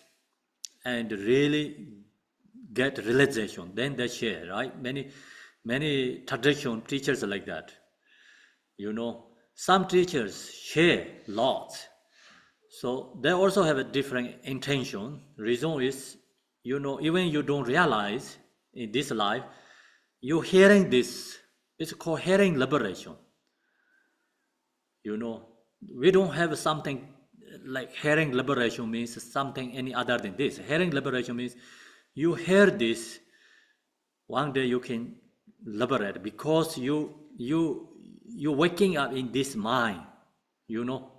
and really get realization, then they share, right? Many traditional teachers are like that. Some teachers share lots. So they also have a different intention. Reason is, even you don't realize in this life, you're hearing this. It's called hearing liberation. We don't have something like hearing liberation means something any other than this. Hearing liberation means you hear this, one day you can liberate because you're waking up in this mind, the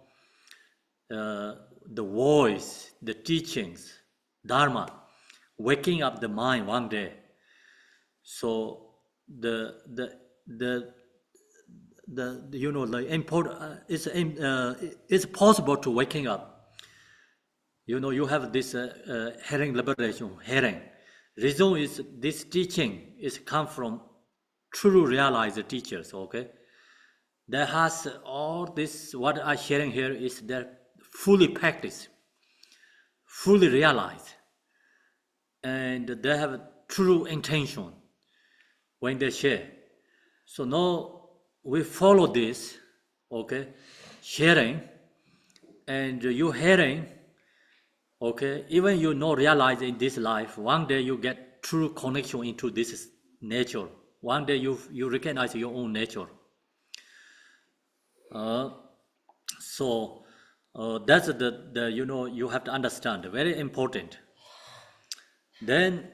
voice, the teachings, dharma, waking up the mind one day. So it's possible to waking up, You have this hearing liberation, hearing. Reason is this teaching is come from true realized teachers, okay? There has all this, what I'm sharing here is their fully practiced, fully realized, and they have true intention when they share. So now we follow this, okay, sharing, and you hearing, okay, even you not realize in this life, one day you get true connection into this nature. One day you recognize your own nature. So that's the you have to understand, very important. Then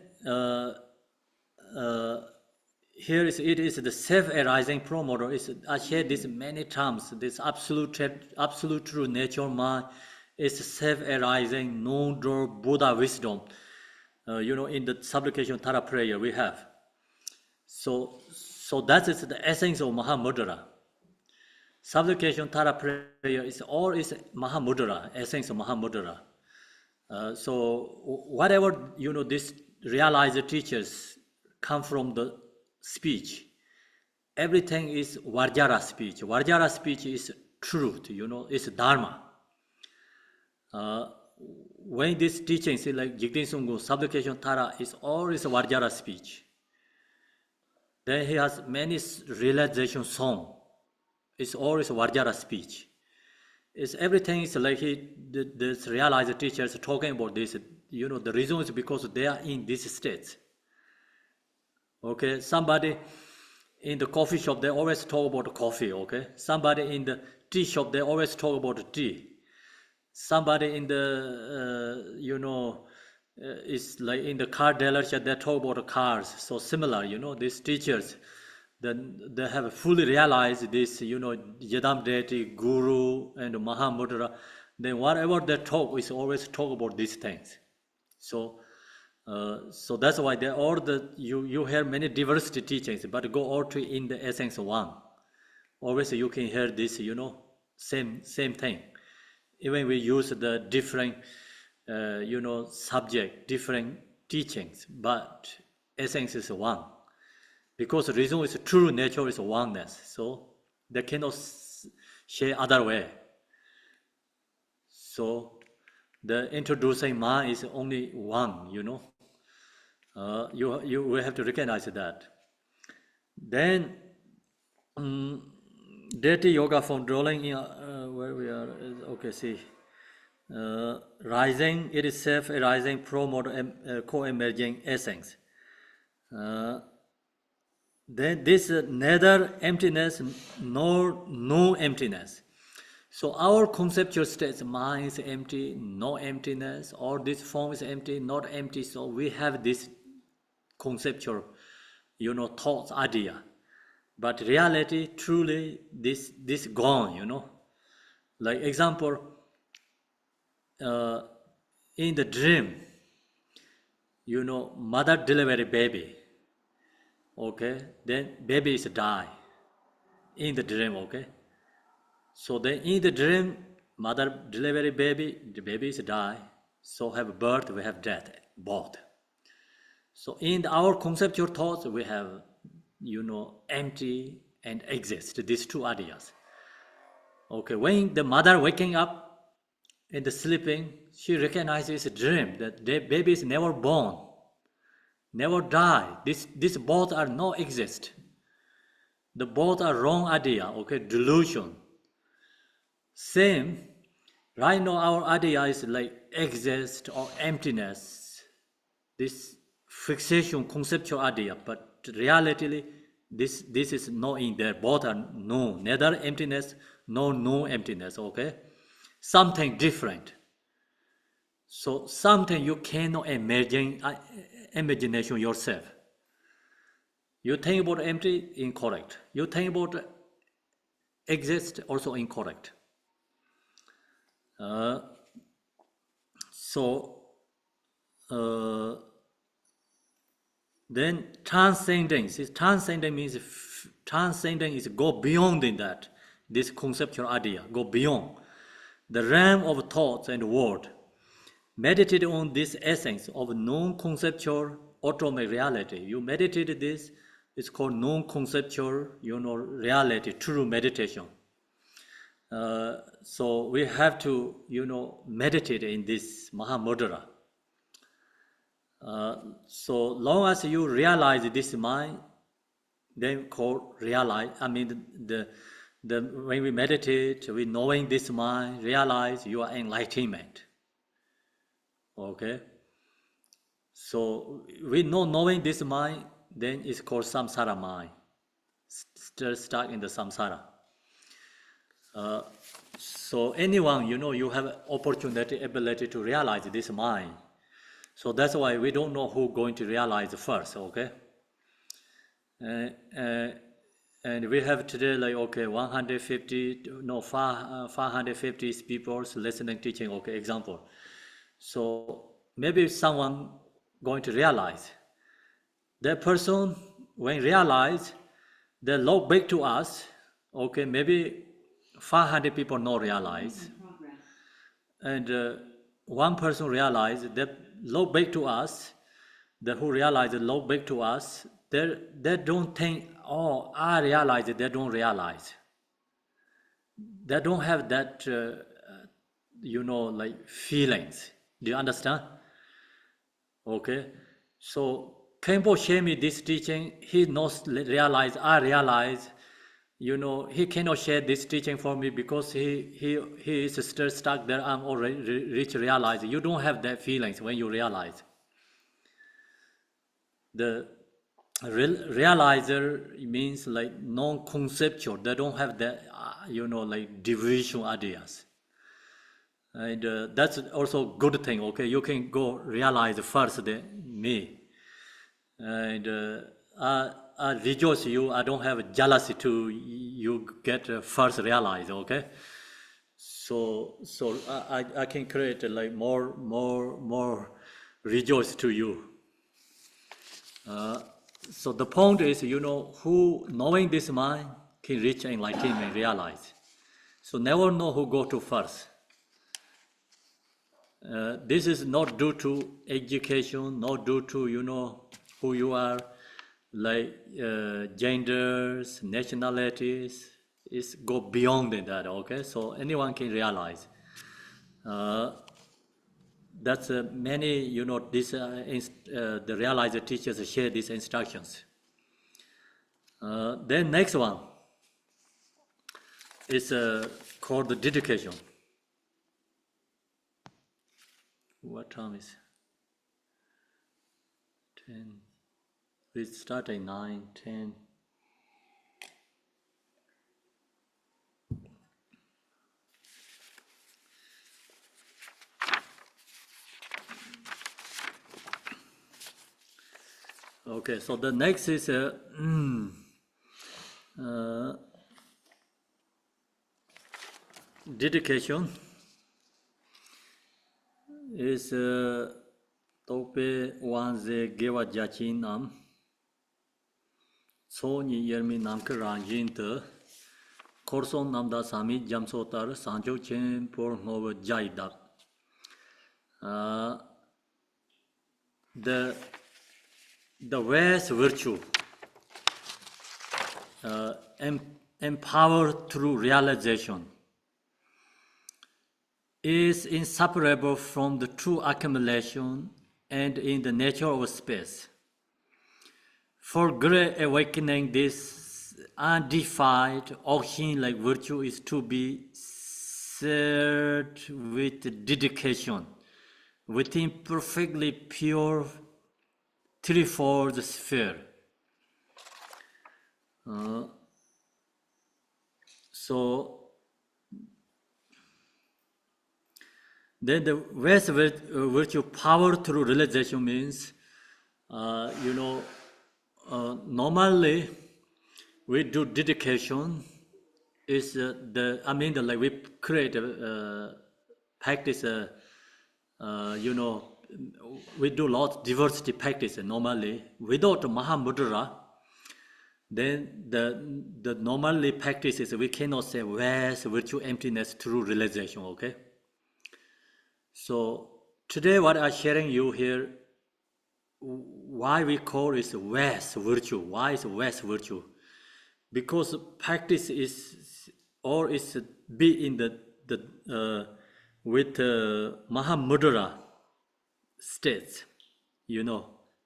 here it is the self-arising promoter. I shared this many times. This absolute true nature mind is self-arising, non-door Buddha wisdom. In the supplication Tara prayer we have. So that is the essence of Mahamudra. Supplication Tara prayer is Mahamudra, essence of Mahamudra. So whatever this realized teachers come from the speech. Everything is Vajra speech. Vajra speech is truth, it's Dharma. When this teaching, say like Jigdin Sunggu, supplication Tara is always Vajra speech. Then he has many realization song. It's always Vajra speech. Everything is like this realized teachers talking about this. The reason is because they are in this state. Okay, somebody in the coffee shop, they always talk about coffee, okay? Somebody in the tea shop, they always talk about tea. Somebody in the, it's like in the car dealership, they talk about cars. So similar, these teachers, then they have fully realized this, Yadam deity, Guru, and Mahamudra. Then whatever they talk is always talk about these things. So that's why they all you hear many diversity teachings, but go all to in the essence one. Always you can hear this, same thing. Even we use the different, subject, different teachings, but essence is one. Because reason is true nature is oneness, so they cannot share other way. So the introducing mind is only one, you will have to recognize that. Then deity yoga from dwelling in where we are. Okay, see. Rising, it is self-arising, promote co-emerging essence. Then this neither emptiness nor no emptiness. So our conceptual states, mind is empty, no emptiness, or this form is empty, not empty. So we have this conceptual, thoughts, idea. But reality, truly, this gone, Like example, in the dream, mother delivery baby. Okay, then baby is die in the dream, okay? So then in the dream, mother delivery baby, the baby is die. So have birth, we have death, both. So in our conceptual thoughts, we have, empty and exist, these two ideas. Okay, when the mother waking up in the sleeping, she recognizes a dream that the baby is never born, never die. These both are not exist. The both are wrong idea, okay, delusion. Same, right now our idea is like exist or emptiness. This fixation, conceptual idea, but reality, this is not in there. Both are no, neither emptiness nor no emptiness, okay? Something different. So something you cannot imagine, imagination yourself. You think about empty, incorrect. You think about exist, also incorrect. Then transcendence. Transcending means transcending is go beyond in that. This conceptual idea, go beyond the realm of thoughts and word. meditate on this essence of non-conceptual automatic reality. You meditate this, it's called non-conceptual, reality, true meditation. So we have to, meditate in this Mahamudra. So long as you realize this mind, then called realize. I mean, when we meditate, we knowing this mind, realize you are enlightenment. Okay. So we know knowing this mind, then it's called samsara mind. Still stuck in the samsara. So anyone, you have opportunity, ability to realize this mind. So that's why we don't know who's going to realize first, okay? And we have today 550 people listening, teaching, okay, example. So maybe someone going to realize. That person, when realize, they look back to us, okay, maybe 500 people not realize. And one person realized that look back to us, who realized look back to us, they don't think, oh, I realize it, they don't realize. They don't have that, feelings. Do you understand? Okay. So Khenpo showed me this teaching, he not realize, I realize, he cannot share this teaching for me because he is still stuck there. I'm already realize. You don't have that feelings when you realize. The realizer means non-conceptual. They don't have that, division ideas. And that's also a good thing, okay? You can go realize first me. And I rejoice you, I don't have jealousy to you get first realize, okay? So I can create more rejoice to you. So the point is, who knowing this mind can reach enlightenment, realize. So never know who go to first. This is not due to education, not due to, who you are, genders, nationalities. It's go beyond that, okay? So anyone can realize. That's many, this the realizer teachers share these instructions. Then next one is called the dedication. What time is 10? We start at 9, 10. Okay, so the next is dedication. Is tope wanze gewa jachin nam so ni yermi namka ranjin te korson namda sami jamsotar sanjo chen por ngova jaidak. The vast virtue empowered through realization is inseparable from the true accumulation and in the nature of space. For great awakening, this undefined ocean-like virtue is to be shared with dedication within perfectly pure threefold sphere. Then the vast virtue power through realization means, normally we do dedication is we create practice, we do lots of diversity practice normally. Without Mahamudra, then the normally practices we cannot say vast virtue emptiness through realization, okay? So Today what I'm sharing you here, why we call it West virtue. Why is West virtue? Because practice is or is be in the with Mahamudra states,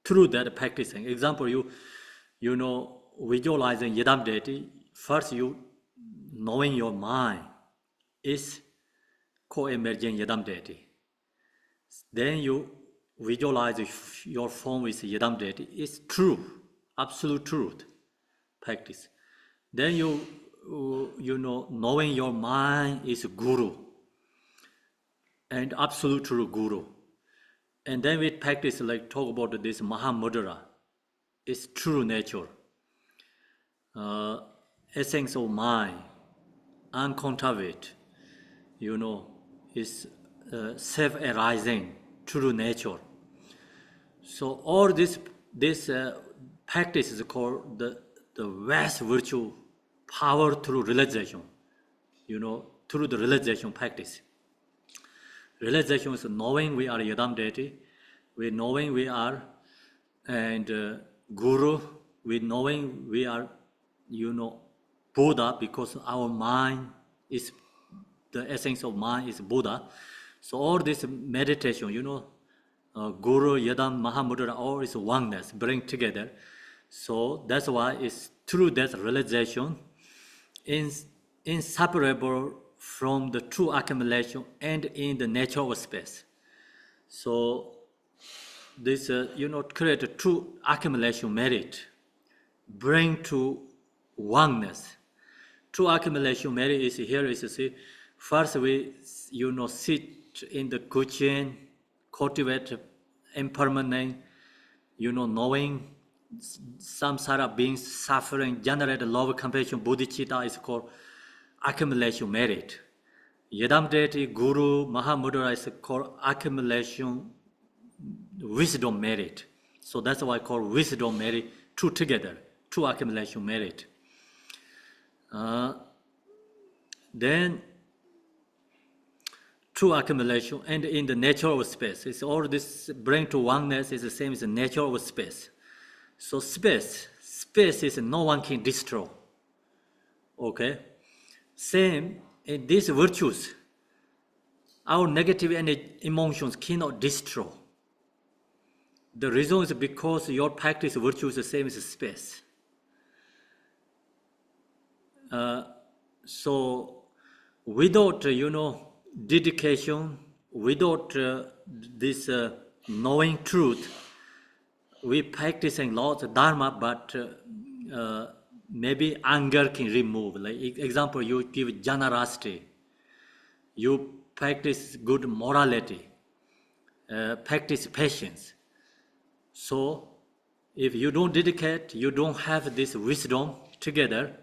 through that practicing. Example, visualizing Yidam deity. First, you knowing your mind is co-emerging Yidam deity. Then you visualize your form is Yidam deity. It's true, absolute truth practice. Then knowing your mind is Guru and absolute true Guru. And then we practice talk about this Mahamudra. It's true nature. Essence of mind, uncounterfeit, is self-arising, true nature. So all this practice is called the West virtue, power through realization, through the realization practice. Realization is knowing we are Yidam deity, we knowing we are, and Guru, we knowing we are, Buddha, because our mind is, the essence of mind is Buddha. So all this meditation, Guru, Yidam, Mahamudra, all is oneness, bring together. So that's why it's through that realization, inseparable from the true accumulation and in the nature of space. So this, create a true accumulation merit, bring to oneness. True accumulation merit is here is to see, first we, sit in the kitchen, cultivate impermanent, knowing samsara beings suffering, generate love, compassion, bodhicitta is called accumulation merit. Yidam deity, Guru, Mahamudra is called accumulation wisdom merit. So that's why I call wisdom merit two together, two accumulation merit. Then true accumulation and in the nature of space. It's all this bring to oneness is the same as the nature of space. So space is no one can destroy. Okay? Same in these virtues, our negative emotions cannot destroy. The reason is because your practice virtue is the same as space. So without, dedication, without this knowing truth, we practicing lots of dharma, but maybe anger can remove. Like example, you give generosity, you practice good morality, practice patience. So if you don't dedicate, you don't have this wisdom together,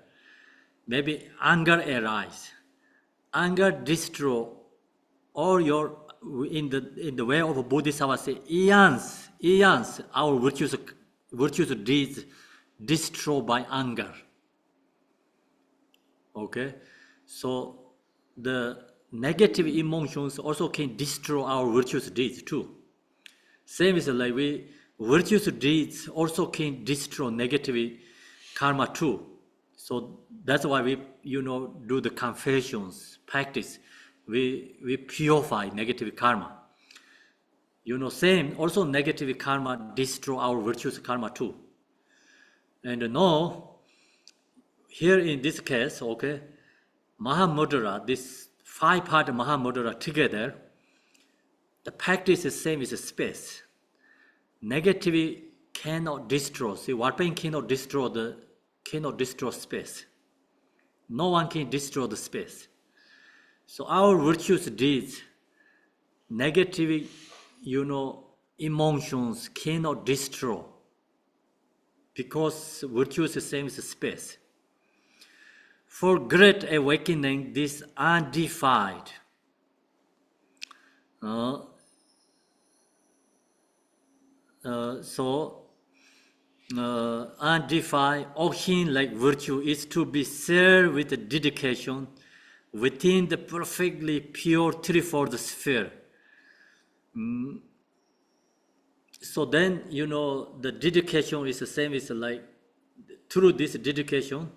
maybe anger arise. Anger destroy all your, in the way of Bodhisattva say, eons, our virtuous deeds destroyed by anger. Okay? So the negative emotions also can destroy our virtuous deeds too. Same is like virtuous deeds also can destroy negative karma too. So that's why we, do the confessions, practice. We purify negative karma. Same, also negative karma destroy our virtuous karma too. And no, here in this case, okay, Mahamudra, this 5-part Mahamudra together, the practice is same as a space. Negativity cannot destroy. See, warping cannot destroy space. No one can destroy the space. So our virtuous deeds, negative, emotions cannot destroy, because virtue is the same as space. For great awakening, this undefiled, undefiled, ocean-like virtue is to be shared with dedication within the perfectly pure threefold sphere. So then, the dedication is the same as like, through this dedication,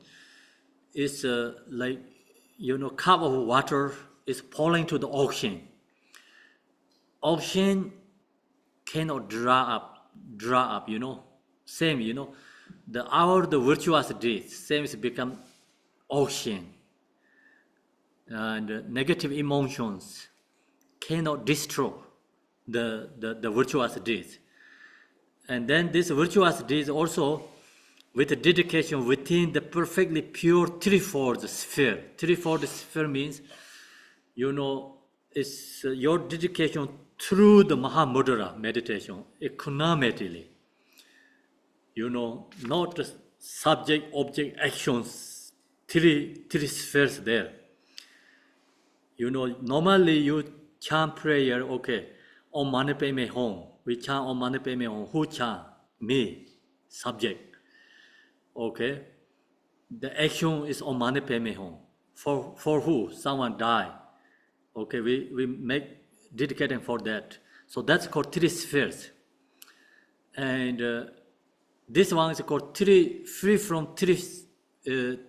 it's like, cup of water is pouring to the ocean. Ocean cannot dry up, same, the virtuous deeds, same as become ocean. And negative emotions cannot destroy the virtuous deeds. And then this virtuous deeds also with the dedication within the perfectly pure threefold sphere. Threefold sphere means, it's your dedication through the Mahamudra meditation, economically. Not the subject, object, actions, three spheres there. Normally you chant prayer, okay, Om Mani Padme Hum. We chant Om Mani Padme Hum. Who chant? Me, subject. Okay. The action is Om Mani Padme Hum. For who? Someone died. Okay, we make dedicating for that. So that's called three spheres. And this one is called free from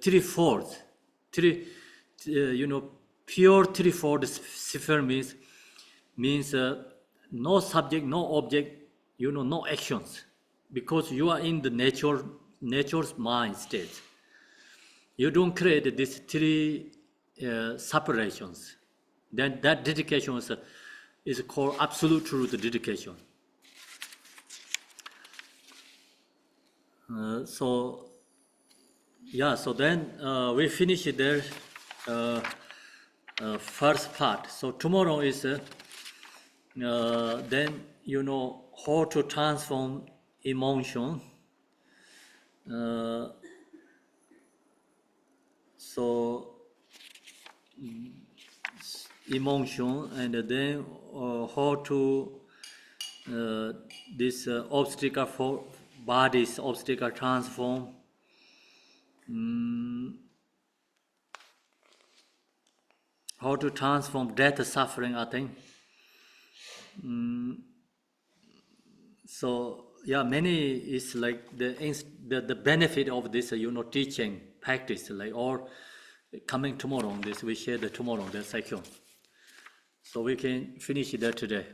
threefold. Pure threefold sphere means no subject, no object, no actions, because you are in the nature's mind state. You don't create these three separations. Then that dedication is called absolute truth dedication. So then we finish there. First part. So tomorrow is then how to transform emotion. So emotion, and then how to this obstacle for bodies, obstacle transform. How to transform death, suffering, I think. So many is like the benefit of this, teaching practice, like, or coming tomorrow on this. We share the tomorrow the section, so we can finish that today.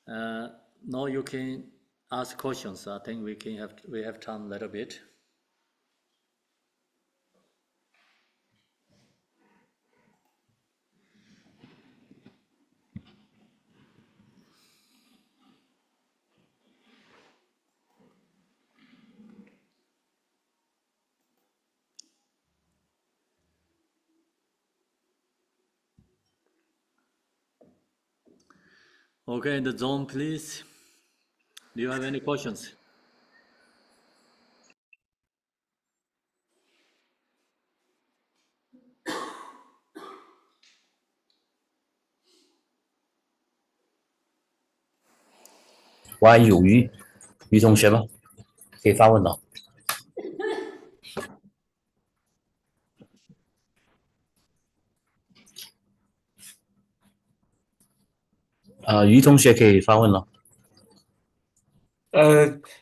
Now you can ask questions. I think we have time a little bit. Okay, in the zone, please. Do you have any questions?我还有于同学吗？可以发问了。于同学可以发问了。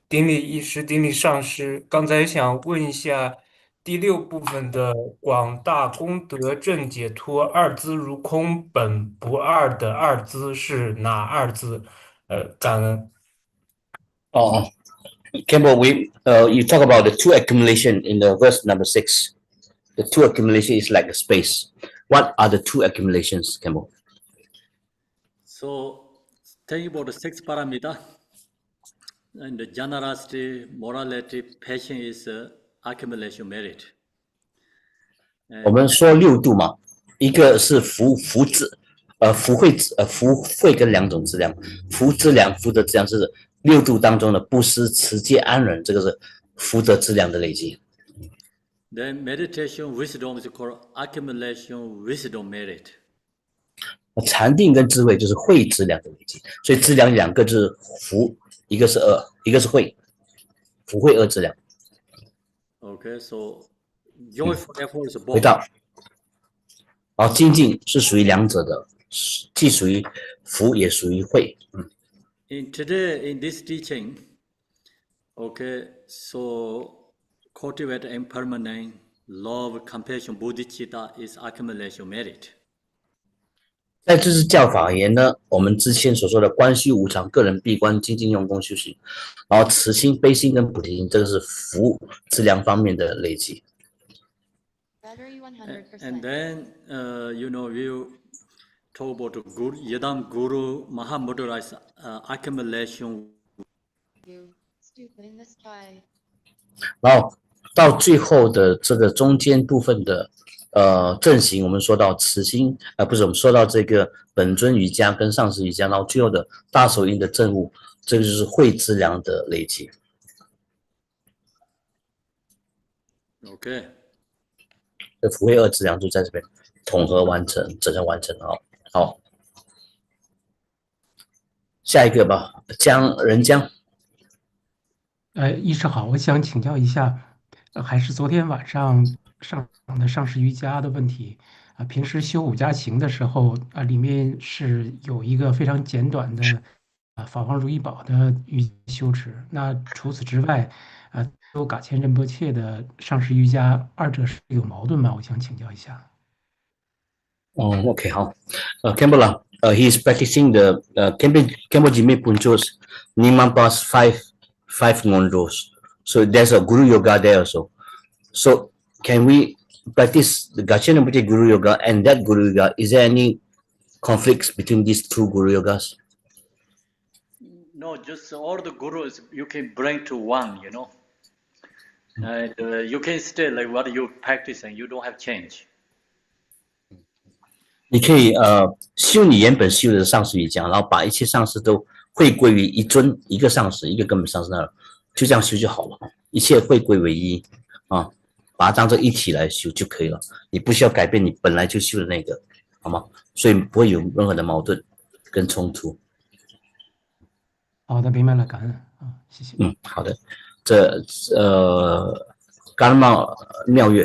顶礼医师、顶礼上师，刚才想问一下，第6部分的广大功德正解脱二资如空本不二的二资是哪二资？感恩。Khenpo, you talk about the two accumulation in the verse number 6. The two accumulation is like a space. What are the two accumulations, Khenpo? So, tell about the 6 parameter. And the generosity, morality, passion is accumulation merit. 我们说6度嘛，一个是福资，福慧跟2种资粮，福资粮、福德资粮是6度当中的布施、持戒、安忍，这个是福德资粮的累积。Then meditation wisdom is called accumulation wisdom merit. 禅定跟智慧就是慧资粮的累积，所以资粮2个是福，一个是恶，一个是慧，福慧恶资粮。Okay, so joyful effort is both. 回到，精进是属于2者的，既属于福也属于慧。Today in this teaching, okay, so cultivate impermanent love, compassion, bodhicitta is accumulation merit. 在这次教法而言呢，我们之前所说的观虚无常、个人闭关、精进用功修行，然后慈心、悲心跟菩提心，这个是福资粮方面的累积。And then, we talk about Guru, Yadam Guru Mahamotorized accumulation. 然后到最后的这个中间部分的正行，我们说到慈心，不是我们说到这个本尊瑜伽跟上师瑜伽，然后最后的大手印的证悟，这个就是慧资粮的累积。OK， 这福慧二资粮就在这边统合完成，整合完成啊。好，下一个吧，仁江。医师好，我想请教一下，还是昨天晚上上的上师瑜伽的问题啊。平时修五加行的时候啊，里面是有一个非常简短的法王如意宝的瑜伽修持。那除此之外，修噶千仁波切的上师瑜伽，二者是有矛盾吗？我想请教一下。OK， 好。Khenpo lah, he is practicing the Khenpo Jime Punchos Nimampas five ngonros. So there's a Guru Yoga there also. So can we practice the Gachen Rinpoche Guru Yoga and that Guru Yoga? Is there any conflicts between these two Guru Yogas? No, just all the gurus you can bring to one, and you can stay like what you practice and you don't have change. 你可以修你原本修的上师瑜伽，然后把一切上师都汇归于一尊一个上师，一个根本上师那儿，就这样修就好了。一切汇归为一啊，把它当做一体来修就可以了。你不需要改变你本来就修的那个，好吗？所以不会有任何的矛盾跟冲突。好的，明白了，感恩啊，谢谢。好的。甘茂妙月。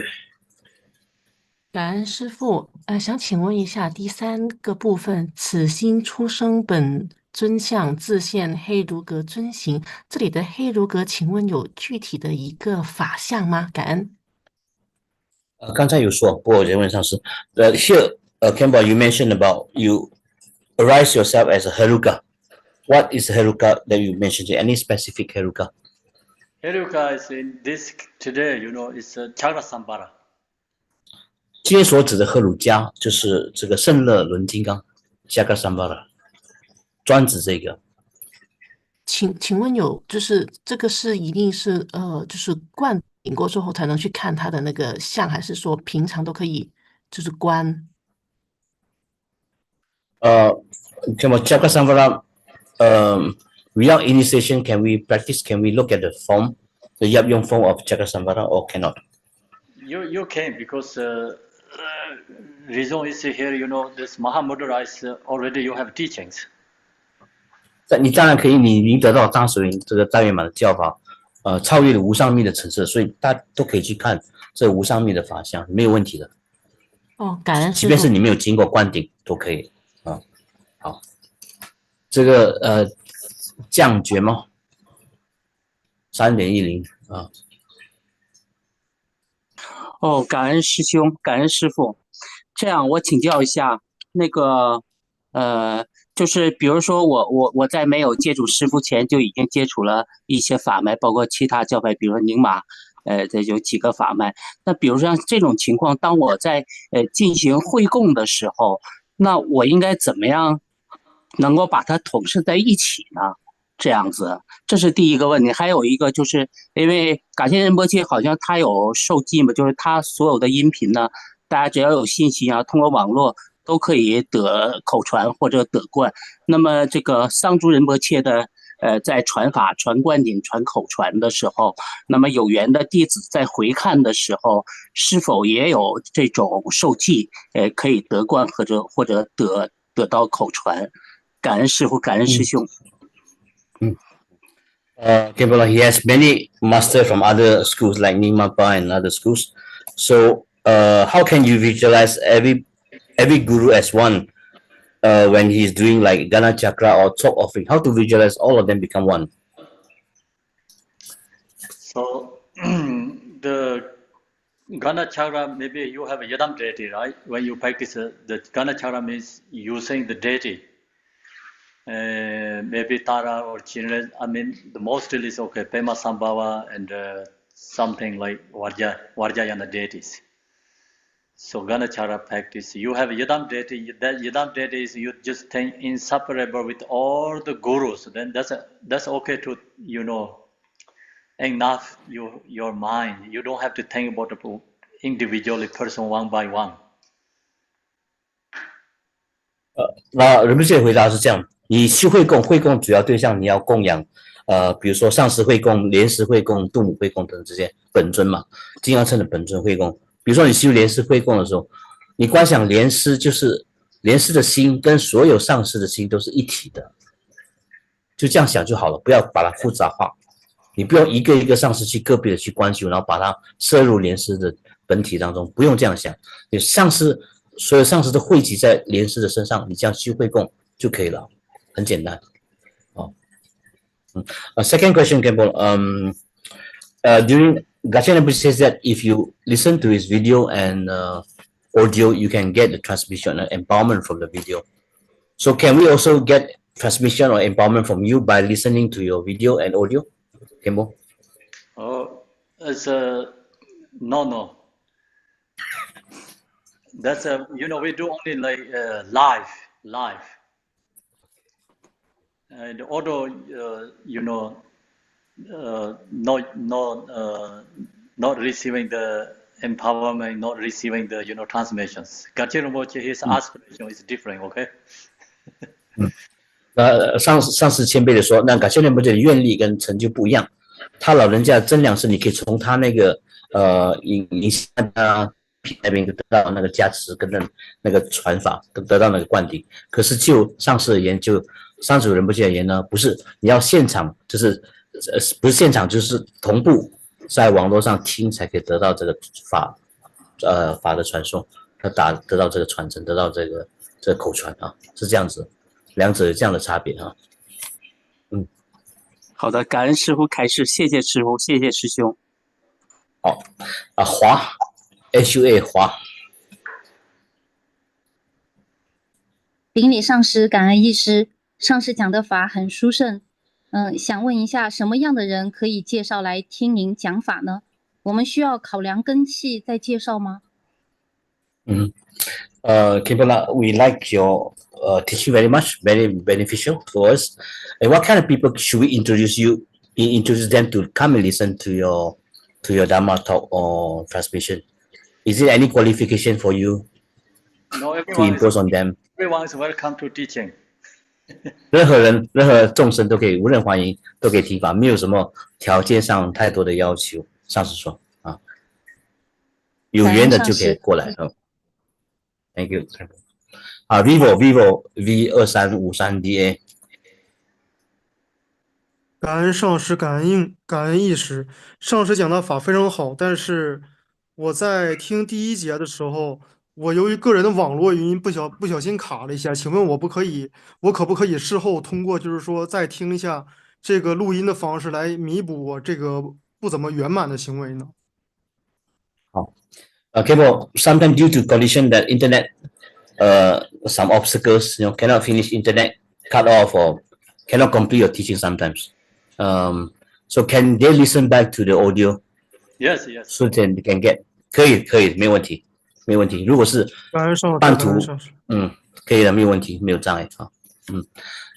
感恩师父，想请问一下第三个部分，此心出生本尊相自现黑如格尊行，这里的黑如格，请问有具体的一个法相吗？感恩。刚才有说，不过我再问上师。Here, Khenpo, you mentioned about you arise yourself as a heruka. What is heruka that you mentioned? Any specific heruka? Heruka is in this today, it's a Chakra Sambara. 今天所指的赫鲁迦就是这个圣乐轮金刚 Chakra Sambara， 专指这个。请问就是这个是一定是就是灌顶过之后才能去看他的那个相，还是说平常都可以就是观？Chakra Sambara, without initiation, can we practice? Can we look at the form, the Yap-yong form of Chakra Sambara, or cannot? You can because reason is here, this Mahamudra is already you have teachings. 你当然可以，你得到大手印这个大圆满的教法，超越了无上密的层次，所以大家都可以去看这无上密的法相，没有问题的。感恩师父。即便是你没有经过灌顶都可以啊。好，这个降觉吗？3.10啊。感恩师兄，感恩师父。这样，我请教一下，那个就是比如说我在没有接触师父前就已经接触了一些法脉，包括其他教派，比如说宁玛，这有几个法脉。那比如说像这种情况，当我在进行会供的时候，那我应该怎么样能够把它统摄在一起呢？这样子，这是第一个问题。还有一个就是因为噶千仁波切好像他有授记嘛，就是他所有的音频呢，大家只要有信息啊，通过网络都可以得口传或者得灌。那么这个桑珠仁波切的在传法、传灌顶、传口传的时候，那么有缘的弟子在回看的时候，是否也有这种授记，可以得灌或者得到口传？感恩师父，感恩师兄。Khenpo, he has many masters from other schools like Nyingma and other schools. So, how can you visualize every guru as one? when he's doing like Gana Chakra or top offering? How to visualize all of them become one? So the Gana Chakra, maybe you have a Yadam deity, right? When you practice the Gana Chakra means using the deity. Maybe Tara or Chinese, I mean, the most is okay, Pema Sambhava and something like Vajrayana deities. So Ganachara practice, you have Yadam deity, that Yadam deity is you just think inseparable with all the gurus, then that's okay to, enough your mind. You don't have to think about the individually person one by one. 那人不界回答是这样：你修会供主要对象你要供养，比如说上师会供、莲师会供、度母会供等这些本尊嘛，金刚乘的本尊会供。比如说你修莲师会供的时候，你观想莲师就是莲师的心跟所有上师的心都是一体的，就这样想就好了，不要把它复杂化。你不用一个一个上师去个别的去观修，然后把它摄入莲师的本体当中，不用这样想。你上师所有上师都汇集在莲师的身上，你这样修会供就可以了，很简单。Second question, Khenpo. During Gachan Rinpoche says that if you listen to his video and audio, you can get the transmission and empowerment from the video. So can we also get transmission or empowerment from you by listening to your video and audio, Khenpo? Oh, it's no. That's we do only like live. And although not receiving the empowerment, not receiving the transmissions. Gachan Rinpoche, his aspiration is different. Okay. 上师谦卑的说，那感谢仁波切的愿力跟成就不一样。他老人家真良是你可以从他那个影像啊那边得到那个加持跟那个传法，得到那个灌顶。可是就上师而言，就上师仁波切而言呢，不是你要现场，就是不是现场，就是同步在网络上听才可以得到这个法的传送，得到这个传承，得到这个口传啊，是这样子。两者有这样的差别啊。好的，感恩师父开示，谢谢师父，谢谢师兄。好华 HUA 华，顶礼上师，感恩义师。上师讲的法很殊胜，想问一下，什么样的人可以介绍来听您讲法呢？我们需要考量根器再介绍吗？Khenpo, we like your teaching very much, very beneficial for us. And what kind of people should we introduce them to come and listen to your Dharma talk or transmission? Is there any qualification for you to impose on them? Everyone is welcome to teaching. 任何众生都可以，无人欢迎，都可以听法，没有什么条件上太多的要求。上师说啊，有缘的就可以过来。Thank you. Vivo V2353DA。感恩上师，感恩义师。上师讲的法非常好，但是我在听第一节的时候，我由于个人的网络原因不小心卡了一下，请问我可不可以事后通过就是说再听一下这个录音的方式来弥补我这个不怎么圆满的行为呢？好，Khenpo, sometimes due to condition that internet, some obstacles, cannot finish internet, cut off or cannot complete your teaching sometimes. So can they listen back to the audio? Yes. So then they can get 可以，没问题。如果是半途，可以的，没有问题，没有障碍啊。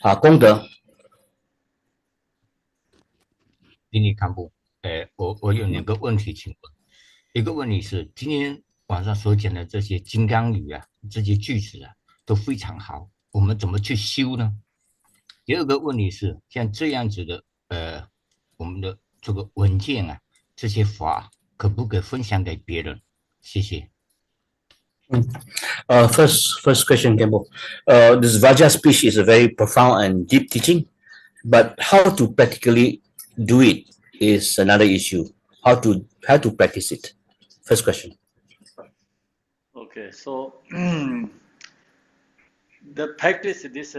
好，功德。丁力堪布，我有2个问题，请问。一个问题是，今天晚上所讲的这些金刚语啊，这些句子啊，都非常好，我们怎么去修呢？第二个问题是，像这样子的，我们的这个文件啊，这些法可不可以分享给别人？谢谢。First question, Khenpo. This Vajra speech is a very profound and deep teaching, but how to practically do it is another issue. How to practice it? First question. Okay, so the practice this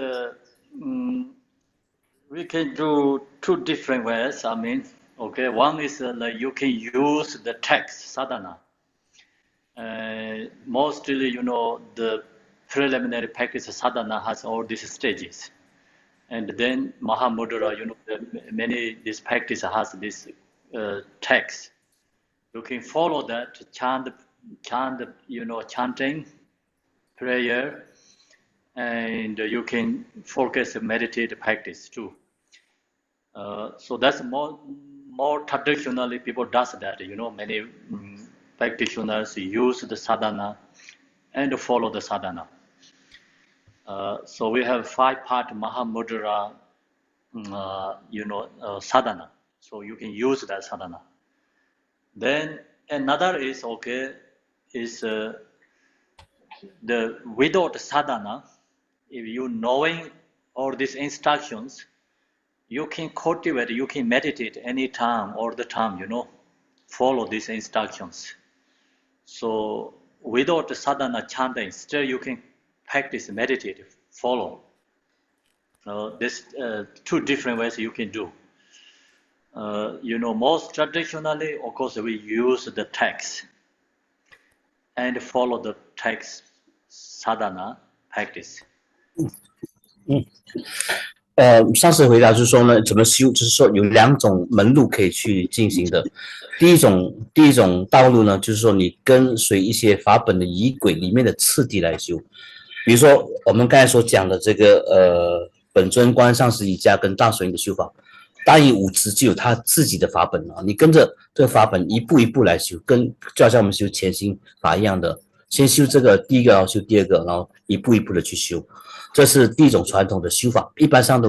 we can do two different ways. I mean, okay, one is like you can use the text sadhana. Mostly, the preliminary practice sadhana has all these stages, and then Mahamudra, many this practice has this text. You can follow that chanting, prayer, and you can focus meditate practice too. So that's more traditionally people does that. Many practitioners use the sadhana and follow the sadhana. So we have 5-part Mahamudra, sadhana. So you can use that sadhana. Then another is the without sadhana. If you knowing all these instructions, you can cultivate, you can meditate anytime, all the time, follow these instructions. So without the sadhana chanting, still you can practice, meditate, follow. There's two different ways you can do. Most traditionally, of course, we use the text and follow the text sadhana practice. 上次回答就是说呢，怎么修，就是说有2种门路可以去进行的。第一种道路呢，就是说你跟随一些法本的仪轨里面的次第来修。比如说我们刚才所讲的这个本尊观上师瑜伽跟大手印的修法，大义五支就有他自己的法本啊，你跟着这个法本一步一步来修，就好像我们修前心法一样的，先修这个第一个，然后修第二个，然后一步一步的去修。这是第一种传统的修法，一般上的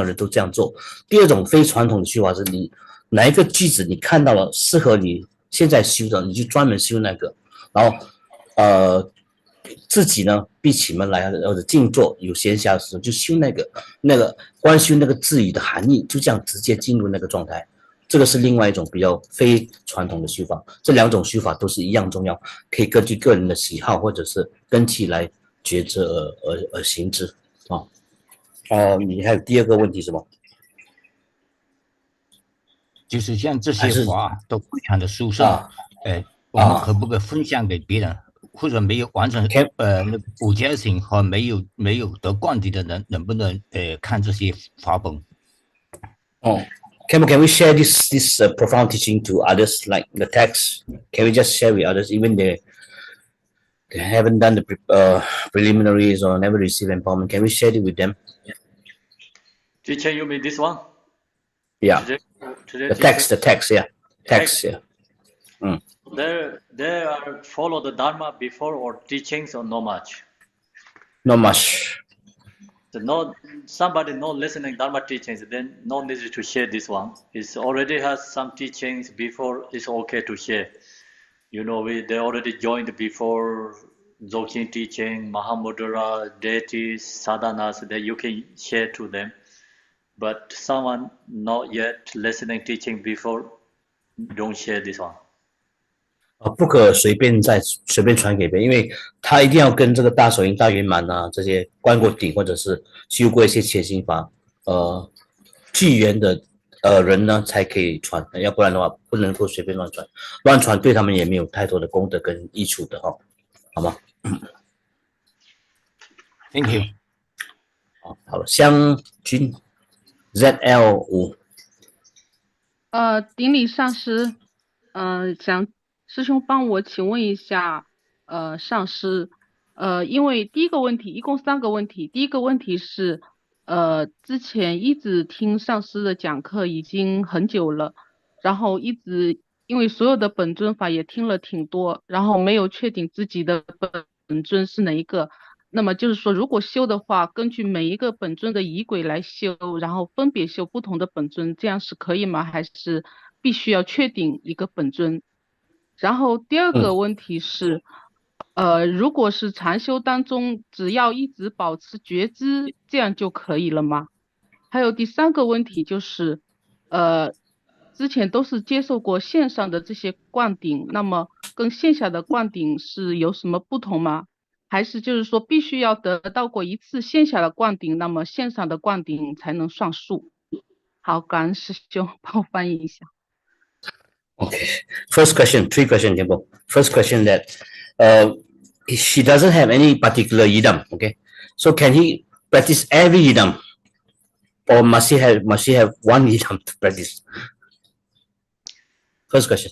人都这样做。第二种非传统的修法是你哪一个句子你看到了适合你现在修的，你就专门修那个，然后自己呢闭起门来或者静坐有闲暇的时候就修那个观修那个字语的含义，就这样直接进入那个状态。这个是另外一种比较非传统的修法。这2种修法都是一样重要，可以根据个人的喜好或者是根器来觉知而行之啊。你还有第二个问题什么？就是像这些法都非常的殊胜，我们可不可以分享给别人？或者没有完成那五加行和没有得灌顶的人，能不能看这些法本？Can we share this profound teaching to others, like the text? Can we just share with others, even they haven't done the preliminaries or never received empowerment? Can we share it with them? Teacher, you mean this one? Yeah. Today the text, yeah. Text, yeah. They are follow the Dharma before or teachings or no much? Not much. So somebody not listening Dharma teachings, then no need to share this one. It already has some teachings before, it's okay to share. They already joined before Dzogchen teaching, Mahamudra, deities, sadhanas, that you can share to them. But someone not yet listening teaching before, don't share this one. 不可随便传给别人，因为他一定要跟这个大手印、大圆满啊这些灌过顶或者是修过一些前心法具缘的人呢才可以传，要不然的话不能够随便乱传，乱传对他们也没有太多的功德跟益处的哈，好吗 ？Thank you。好了，湘君 ZL5。顶礼上师，想师兄帮我请问一下，上师，因为第一个问题一共3个问题，第一个问题是，之前一直听上师的讲课已经很久了，然后一直因为所有的本尊法也听了挺多，然后没有确定自己的本尊是哪一个。那么就是说，如果修的话，根据每一个本尊的仪轨来修，然后分别修不同的本尊，这样是可以吗？还是必须要确定一个本尊？然后第二个问题是，如果是禅修当中，只要一直保持觉知，这样就可以了吗？还有第3个问题就是，之前都是接受过线上的这些灌顶，那么跟线下的灌顶是有什么不同吗？还是就是说必须要得到过一次线下的灌顶，那么线上的灌顶才能算数？好，感恩师兄帮我翻译一下。Okay. First question, 3 questions, Khenpo. First question that she doesn't have any particular yidam. Okay. So can he practice every yidam, or must she have one yidam to practice? First question.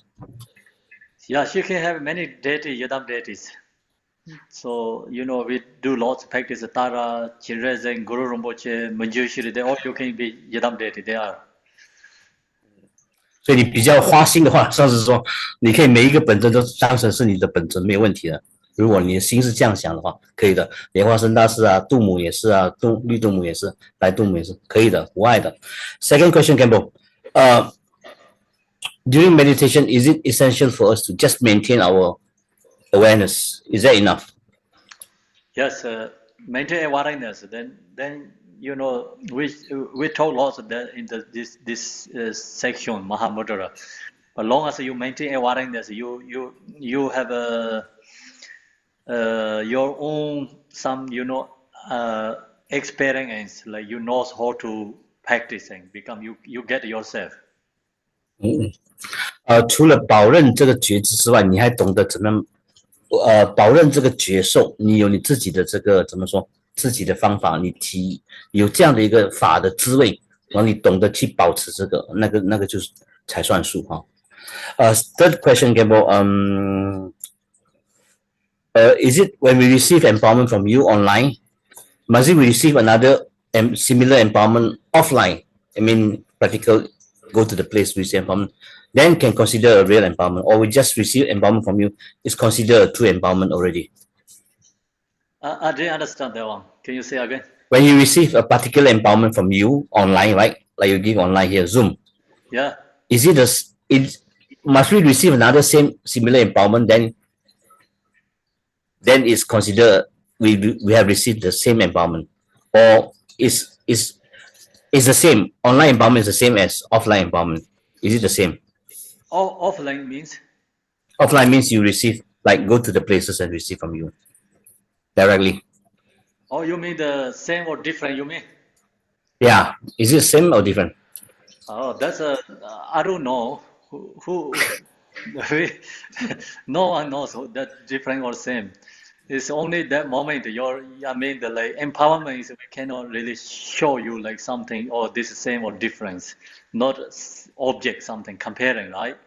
Yeah, she can have many deities, yidam deities. So, we do lots of practice. Tara, Chirezeng, Guru Rinpoche, Manjushri, they all you can be yidam deity. They are. 所以你比较花心的话，上次说你可以每一个本尊都当成是你的本尊，没有问题的。如果你的心是这样想的话，可以的。莲花生大师啊，度母也是啊，绿度母也是，白度母也是，可以的，无碍的。Second question, Khenpo. During meditation, is it essential for us to just maintain our awareness? Is that enough? Yes, maintain awareness. Then we talk lots of that in this section Mahamudra. But long as you maintain awareness, you have your own some experience, like you know how to practice and become you get yourself. 除了保任这个觉知之外，你还懂得怎么保任这个觉受，你有你自己的这个怎么说？自己的方法，你有这样的一个法的滋味，然后你懂得去保持这个，那个就是才算数哈。Third question, Khenpo. Is it when we receive empowerment from you online, must we receive another similar empowerment offline? I mean, practical, go to the place we receive empowerment, then can consider a real empowerment, or we just receive empowerment from you is considered a true empowerment already. I didn't understand that one. Can you say again? When you receive a particular empowerment from you online, right? Like you give online here, Zoom. Yeah. Must we receive another similar empowerment? Then it's considered we have received the same empowerment, or is the same online empowerment is the same as offline empowerment? Is it the same? Offline means? Offline means you receive, like go to the places and receive from you directly. Oh, you mean the same or different? You mean? Yeah. Is it same or different? Oh, that's I don't know. Who no one knows that different or same. It's only that moment the like empowerment is we cannot really show you like something or this is same or difference, not object something comparing, right?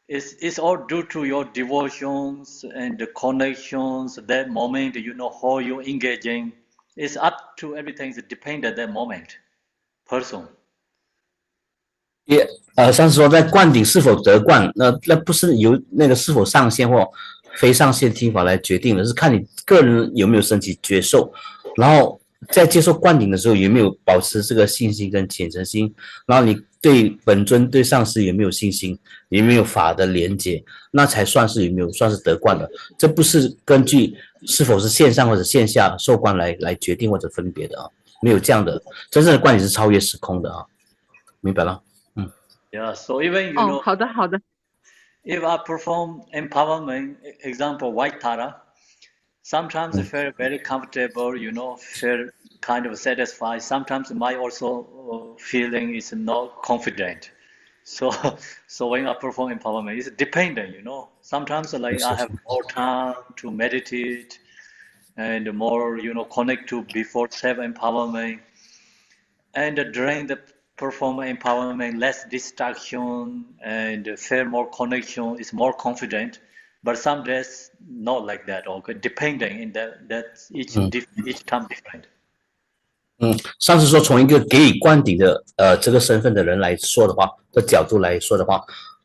It's all due to your devotions and the connections. That moment, how you're engaging. It's up to everything. It depends at that moment, person. 上次说在灌顶是否得灌，那不是由那个是否上线或非上线听法来决定的，是看你个人有没有升起觉受，然后在接受灌顶的时候有没有保持这个信心跟虔诚心，然后你对本尊对上师有没有信心，有没有法的连结，那才算是有没有算是得灌的。这不是根据是否是线上或者线下受灌来决定或者分别的啊，没有这样的。真正的灌顶是超越时空的啊，明白了？Yeah, so even好的。If I perform empowerment, example White Tara, sometimes I feel very comfortable, feel kind of satisfied. Sometimes my also feeling is not confident. So when I perform empowerment, it's dependent, Sometimes like I have more time to meditate and more, connect to before self-empowerment. And during the perform empowerment, less distraction and feel more connection, is more confident. But some days not like that, okay? Depending in that each time different. 上次说从一个给予灌顶的这个身份的人来说的话，的角度来说的话，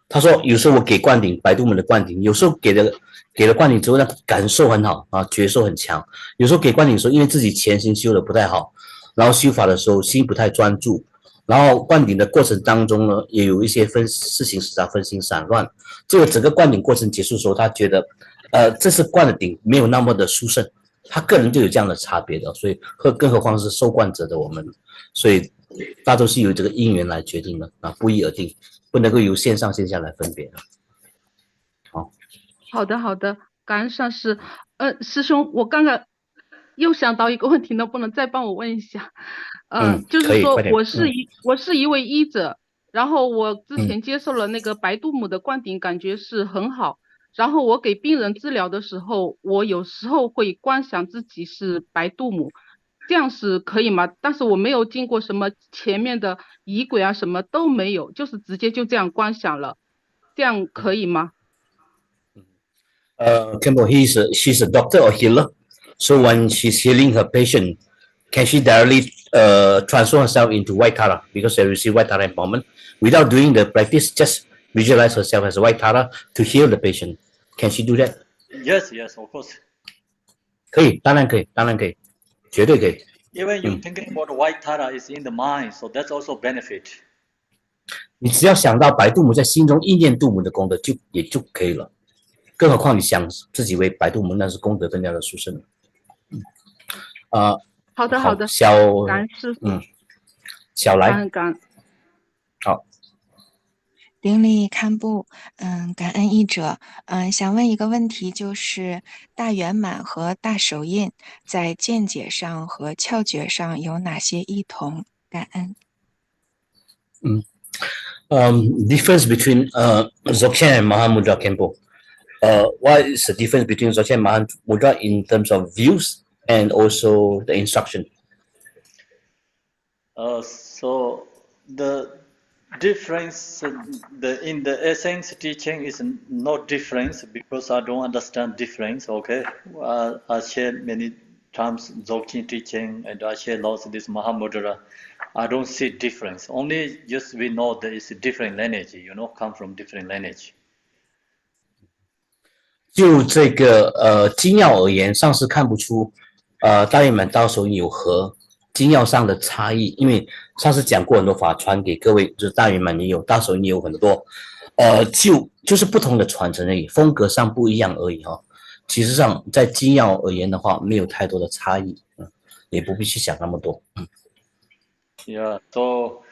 他说有时候我给灌顶，白度们的灌顶，有时候给了灌顶之后，那感受很好啊，觉受很强。有时候给灌顶的时候，因为自己前行修的不太好，然后修法的时候心不太专注。然后灌顶的过程当中呢，也有一些事情使他分心散乱。这个整个灌顶过程结束的时候，他觉得，这次灌的顶没有那么的殊胜，他个人就有这样的差别的，所以更何况是受灌者的我们，所以大都是由这个因缘来决定的啊，不一而定，不能够由线上线下来分别的。好的。感恩上师。师兄，我刚刚又想到一个问题，能不能再帮我问一下？就是可以，快点。说我是一位医者，然后我之嗯前接受了那个白度母的灌顶，感觉是很好。然后我给病人治疗的时候，我有时候会观想自己是白度母，这样是可以吗？但是我没有经过什么前面的仪轨啊，什么都没有，就是直接就这样观想了，这样可以吗？Khenpo, she's a doctor or healer. So when she's healing her patient, can she directly transform herself into white Tara because they receive white Tara empowerment without doing the practice? Just visualize herself as a white Tara to heal the patient. Can she do that? Yes, yes, of course. 可以，当然可以，当然可以，绝对可以。 Even you thinking about white Tara is in the mind, so that's also benefit. 你只要想到白度母在心中意念度母的功德也就可以了。更何况你想自己为白度母，那是功德更加的殊胜了。好的，好的，感恩师父，小来，感恩。好。顶礼堪布，感恩译者，想问一个问题，就是大圆满和大手印在见解上和窍诀上有哪些异同？感恩。Difference between Dzogchen and Mahamudra Khenpo. What is the difference between Dzogchen and Mahamudra in terms of views and also the instruction? So the difference in the essence teaching is no difference because I don't understand difference. Okay, I share many times Dzogchen teaching and I share lots of this Mahamudra. I don't see difference. Only just we know there is a different lineage, come from different lineage. 就这个精要而言，上师看不出大圆满道手印有何精要上的差异，因为上师讲过很多法传给各位，就是大圆满也有，大手印也有很多，就是不同的传承而已，风格上不一样而已哈。其实上在精要而言的话，没有太多的差异，也不必去想那么多。Yeah, so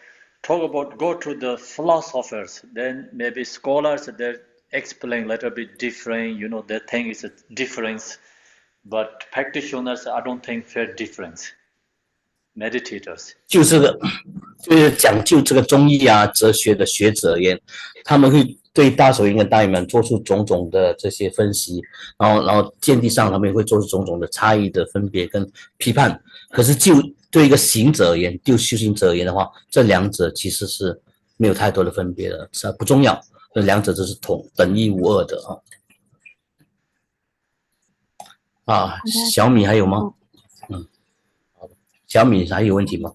talk about go to the philosophers, then maybe scholars they explain a little bit different, they think it's a difference, but practitioners I don't think fair difference. Meditators 就是讲究这个中医啊、哲学的学者而言，他们会对大手印跟大圆满做出种种的这些分析，然后见地上他们会做出种种的差异的分别跟批判。可是就对一个行者而言，就修行者而言的话，这两者其实是没有太多的分别的，是不重要，这两者都是等一无二的小米还有吗？小米还有问题吗？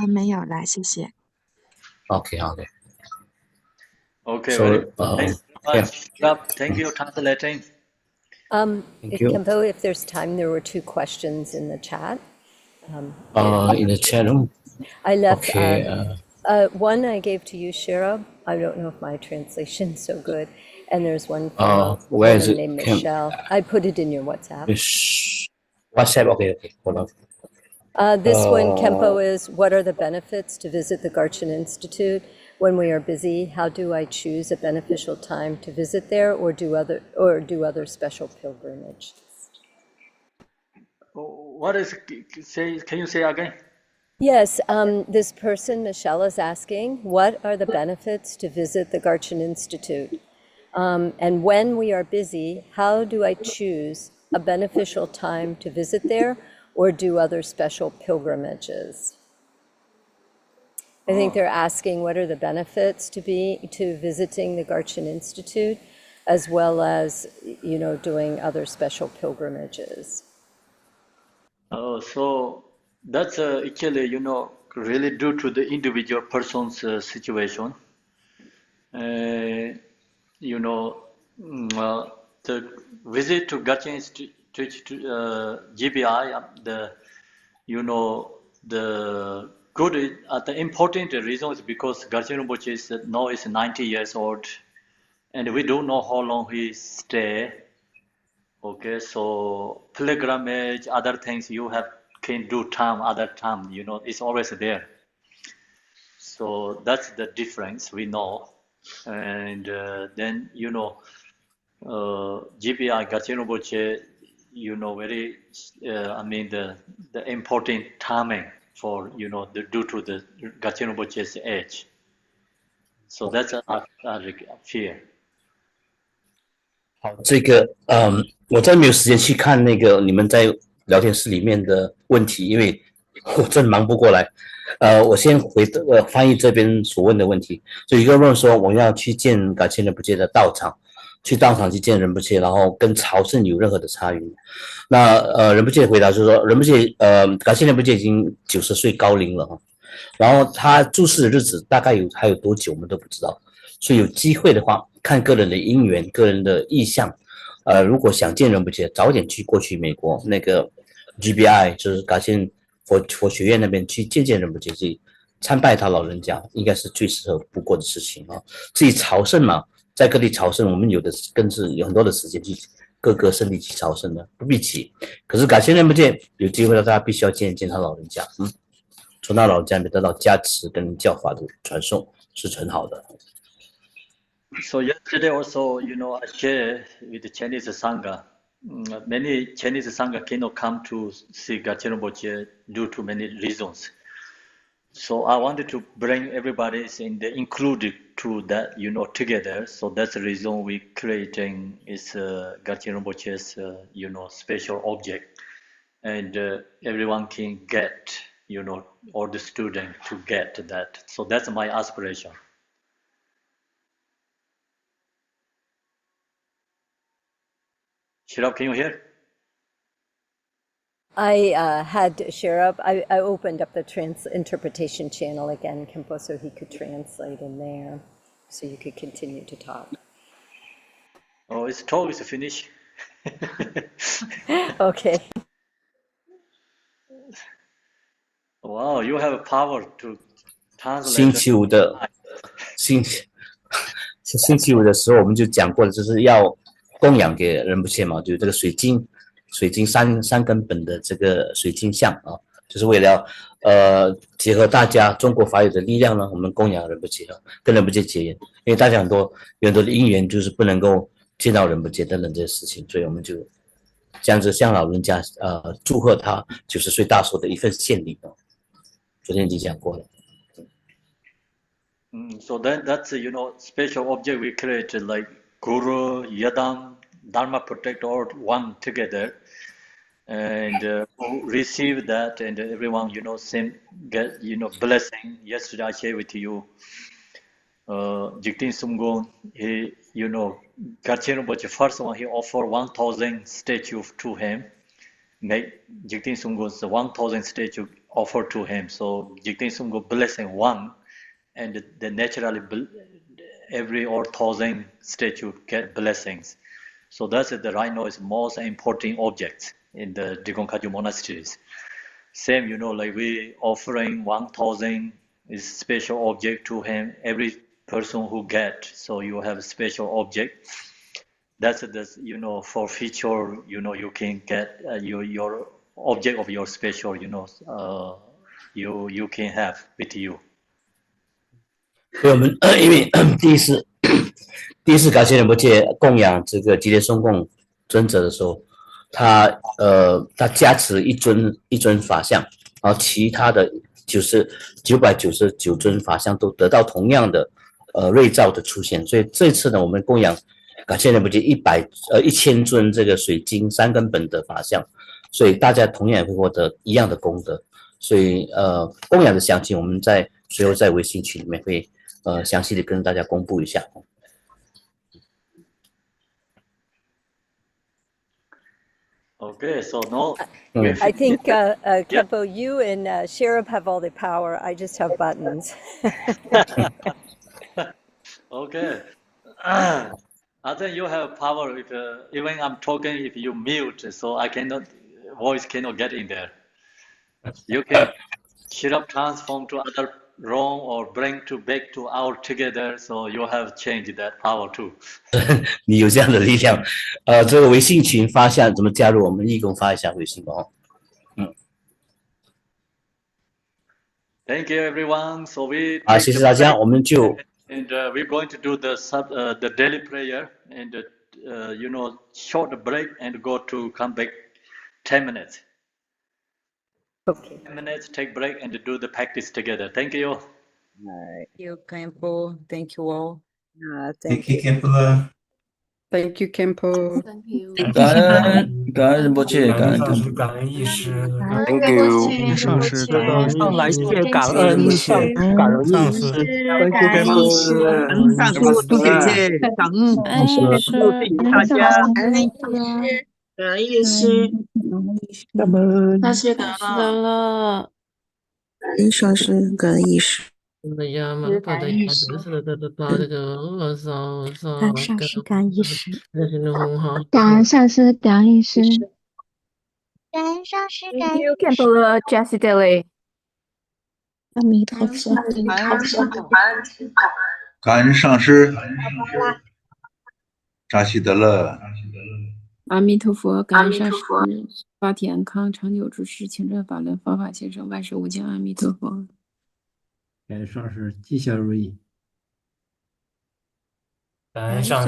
没有了，谢谢。Okay. So, thank you, translating. Thank you. Khenpo, if there's time, there were 2 questions in the chat. In the chat room. I left. Okay. One I gave to you, Shira. I don't know if my translation's so good. And there's one from a where is it? named Michelle. I put it in your WhatsApp. WhatsApp. Okay. Hold on. This one, Khenpo, is what are the benefits to visit the Garchen Institute when we are busy? How do I choose a beneficial time to visit there, or do other special pilgrimages? What is? Can you say again? Yes, this person, Michelle, is asking, what are the benefits to visit the Garchen Institute? And when we are busy, how do I choose a beneficial time to visit there, or do other special pilgrimages? I think they're asking what are the benefits to visiting the Garchen Institute, as well as, doing other special pilgrimages. So that's actually, really due to the individual person's situation. The visit to Garchen Institute, GBI, the good, the important reason is because Garchen Rinpoche now is 90 years old, and we don't know how long he stay. Okay, so pilgrimage, other things you can do other time, it's always there. So that's the difference we know. And then, GPI Gachin Rinpoche, very, the important timing for, due to the Gachin Rinpoche's age. So that's a fear. 好，这个我真没有时间去看那个你们在聊天室里面的问题，因为我真忙不过来。我先翻译这边所问的问题。就一个问说，我要去见感谢仁波切的道场，去道场去见仁波切，然后跟朝圣有任何的差异吗？那仁波切回答是说，仁波切感谢仁波切已经90岁高龄了哈，然后他住世的日子大概还有多久我们都不知道，所以有机会的话，看个人的因缘、个人的意向，如果想见仁波切，早点过去美国那个 GBI 就是感谢佛学院那边去见仁波切，去参拜他老人家，应该是最适合不过的事情啊。至于朝圣嘛，在各地朝圣，我们有的更是有很多的时间去各个圣地去朝圣的，不必急。可是感谢仁波切有机会了，大家必须要见一见他老人家，从他老人家里面得到加持跟教法的传送是很好的。So yesterday also, I share with the Chinese Sangha. Many Chinese Sangha cannot come to see Gachin Rinpoche due to many reasons. So I wanted to bring everybody included to that, together. So that's the reason we creating is Gachin Rinpoche's, special object, and everyone can get, all the students to get that. So that's my aspiration. Shirab, can you hear? I had Sherab. I opened up the interpretation channel again, Khenpo, so he could translate in there, so you could continue to talk. Oh, his talk is finished. Okay. Wow, you have power to translate. 星期五的时候我们就讲过了，就是要供养给仁波切嘛，就是这个水晶三根本的这个水晶像啊，就是为了结合大家中国法语的力量呢，我们供养仁波切，跟仁波切结缘，因为大家有很多的因缘就是不能够见到仁波切等等这些事情，所以我们就这样子向老人家祝贺他90岁大寿的一份献礼。昨天已经讲过了。So that's special object we create, like Guru, Yadam, Dharma protect all one together, and receive that, and everyone same get blessing. Yesterday I shared with you, Jigten Sumgon, he Gachin Rinpoche first one he offered 1,000 statue to him. Make Jigten Sumgon's 1,000 statue offered to him. So Jigten Sumgon blessing one. And then naturally every 1,000 statue get blessings. So that's the right now is most important object in the Drikung Kagyu monasteries. Same, like we offering 1,000 is special object to him. Every person who get, so you have a special object. That's for future, you can get your object of your special, you can have with you. 所以我们因为第一次感谢仁波切供养这个吉列松贡尊者的时候，他加持一尊法像，然后其他的999尊法像都得到同样的瑞兆的出现，所以这次呢，我们供养感谢仁波切1000尊这个水晶三根本的法像，所以大家同样也会获得一样的功德。所以供养的详情，我们随后在微信群里面会详细的跟大家公布一下。Okay, so no. I think Khenpo, you and Sherab have all the power. I just have buttons. Okay. I think you have power if even I'm talking if you mute, so voice cannot get in there. You can Shirab transform to other room or bring back to out together, so you have changed that power too. 你有这样的力量，这个微信群发下怎么加入？我们义工发一下微信吧。Thank you, everyone. So 谢谢大家，我们就 and we're going to do the daily prayer, and short break and go to come back 10 minutes. Okay. 10 minutes, take break and do the practice together. Thank you. Thank you, Khenpo. Thank you all. Thank you, Khenpo. Thank you, Khenpo. Thank you. 感恩仁波切，感恩上师，干部。感恩义师， Thank you. 上师感恩上来谢感感恩恩仁波切，感恩义师， Thank you, 感 Khenpo. 恩大叔朱姐姐，感恩谢谢大家，感恩意师，感恩大师感恩了。上师，感恩义师。感恩意识，感恩上师，感恩医师，感恩上师，感恩医师，感恩上师，感 Thank 恩 you, 医师。 Khenpo Jessie Daily。阿弥陀佛，感恩上师，扎西德勒。阿弥陀佛，感恩上师，法体安康，长久住世，清正法轮，佛法先生，万事无疆。阿弥陀佛。感恩上师，吉祥如意。感恩上师。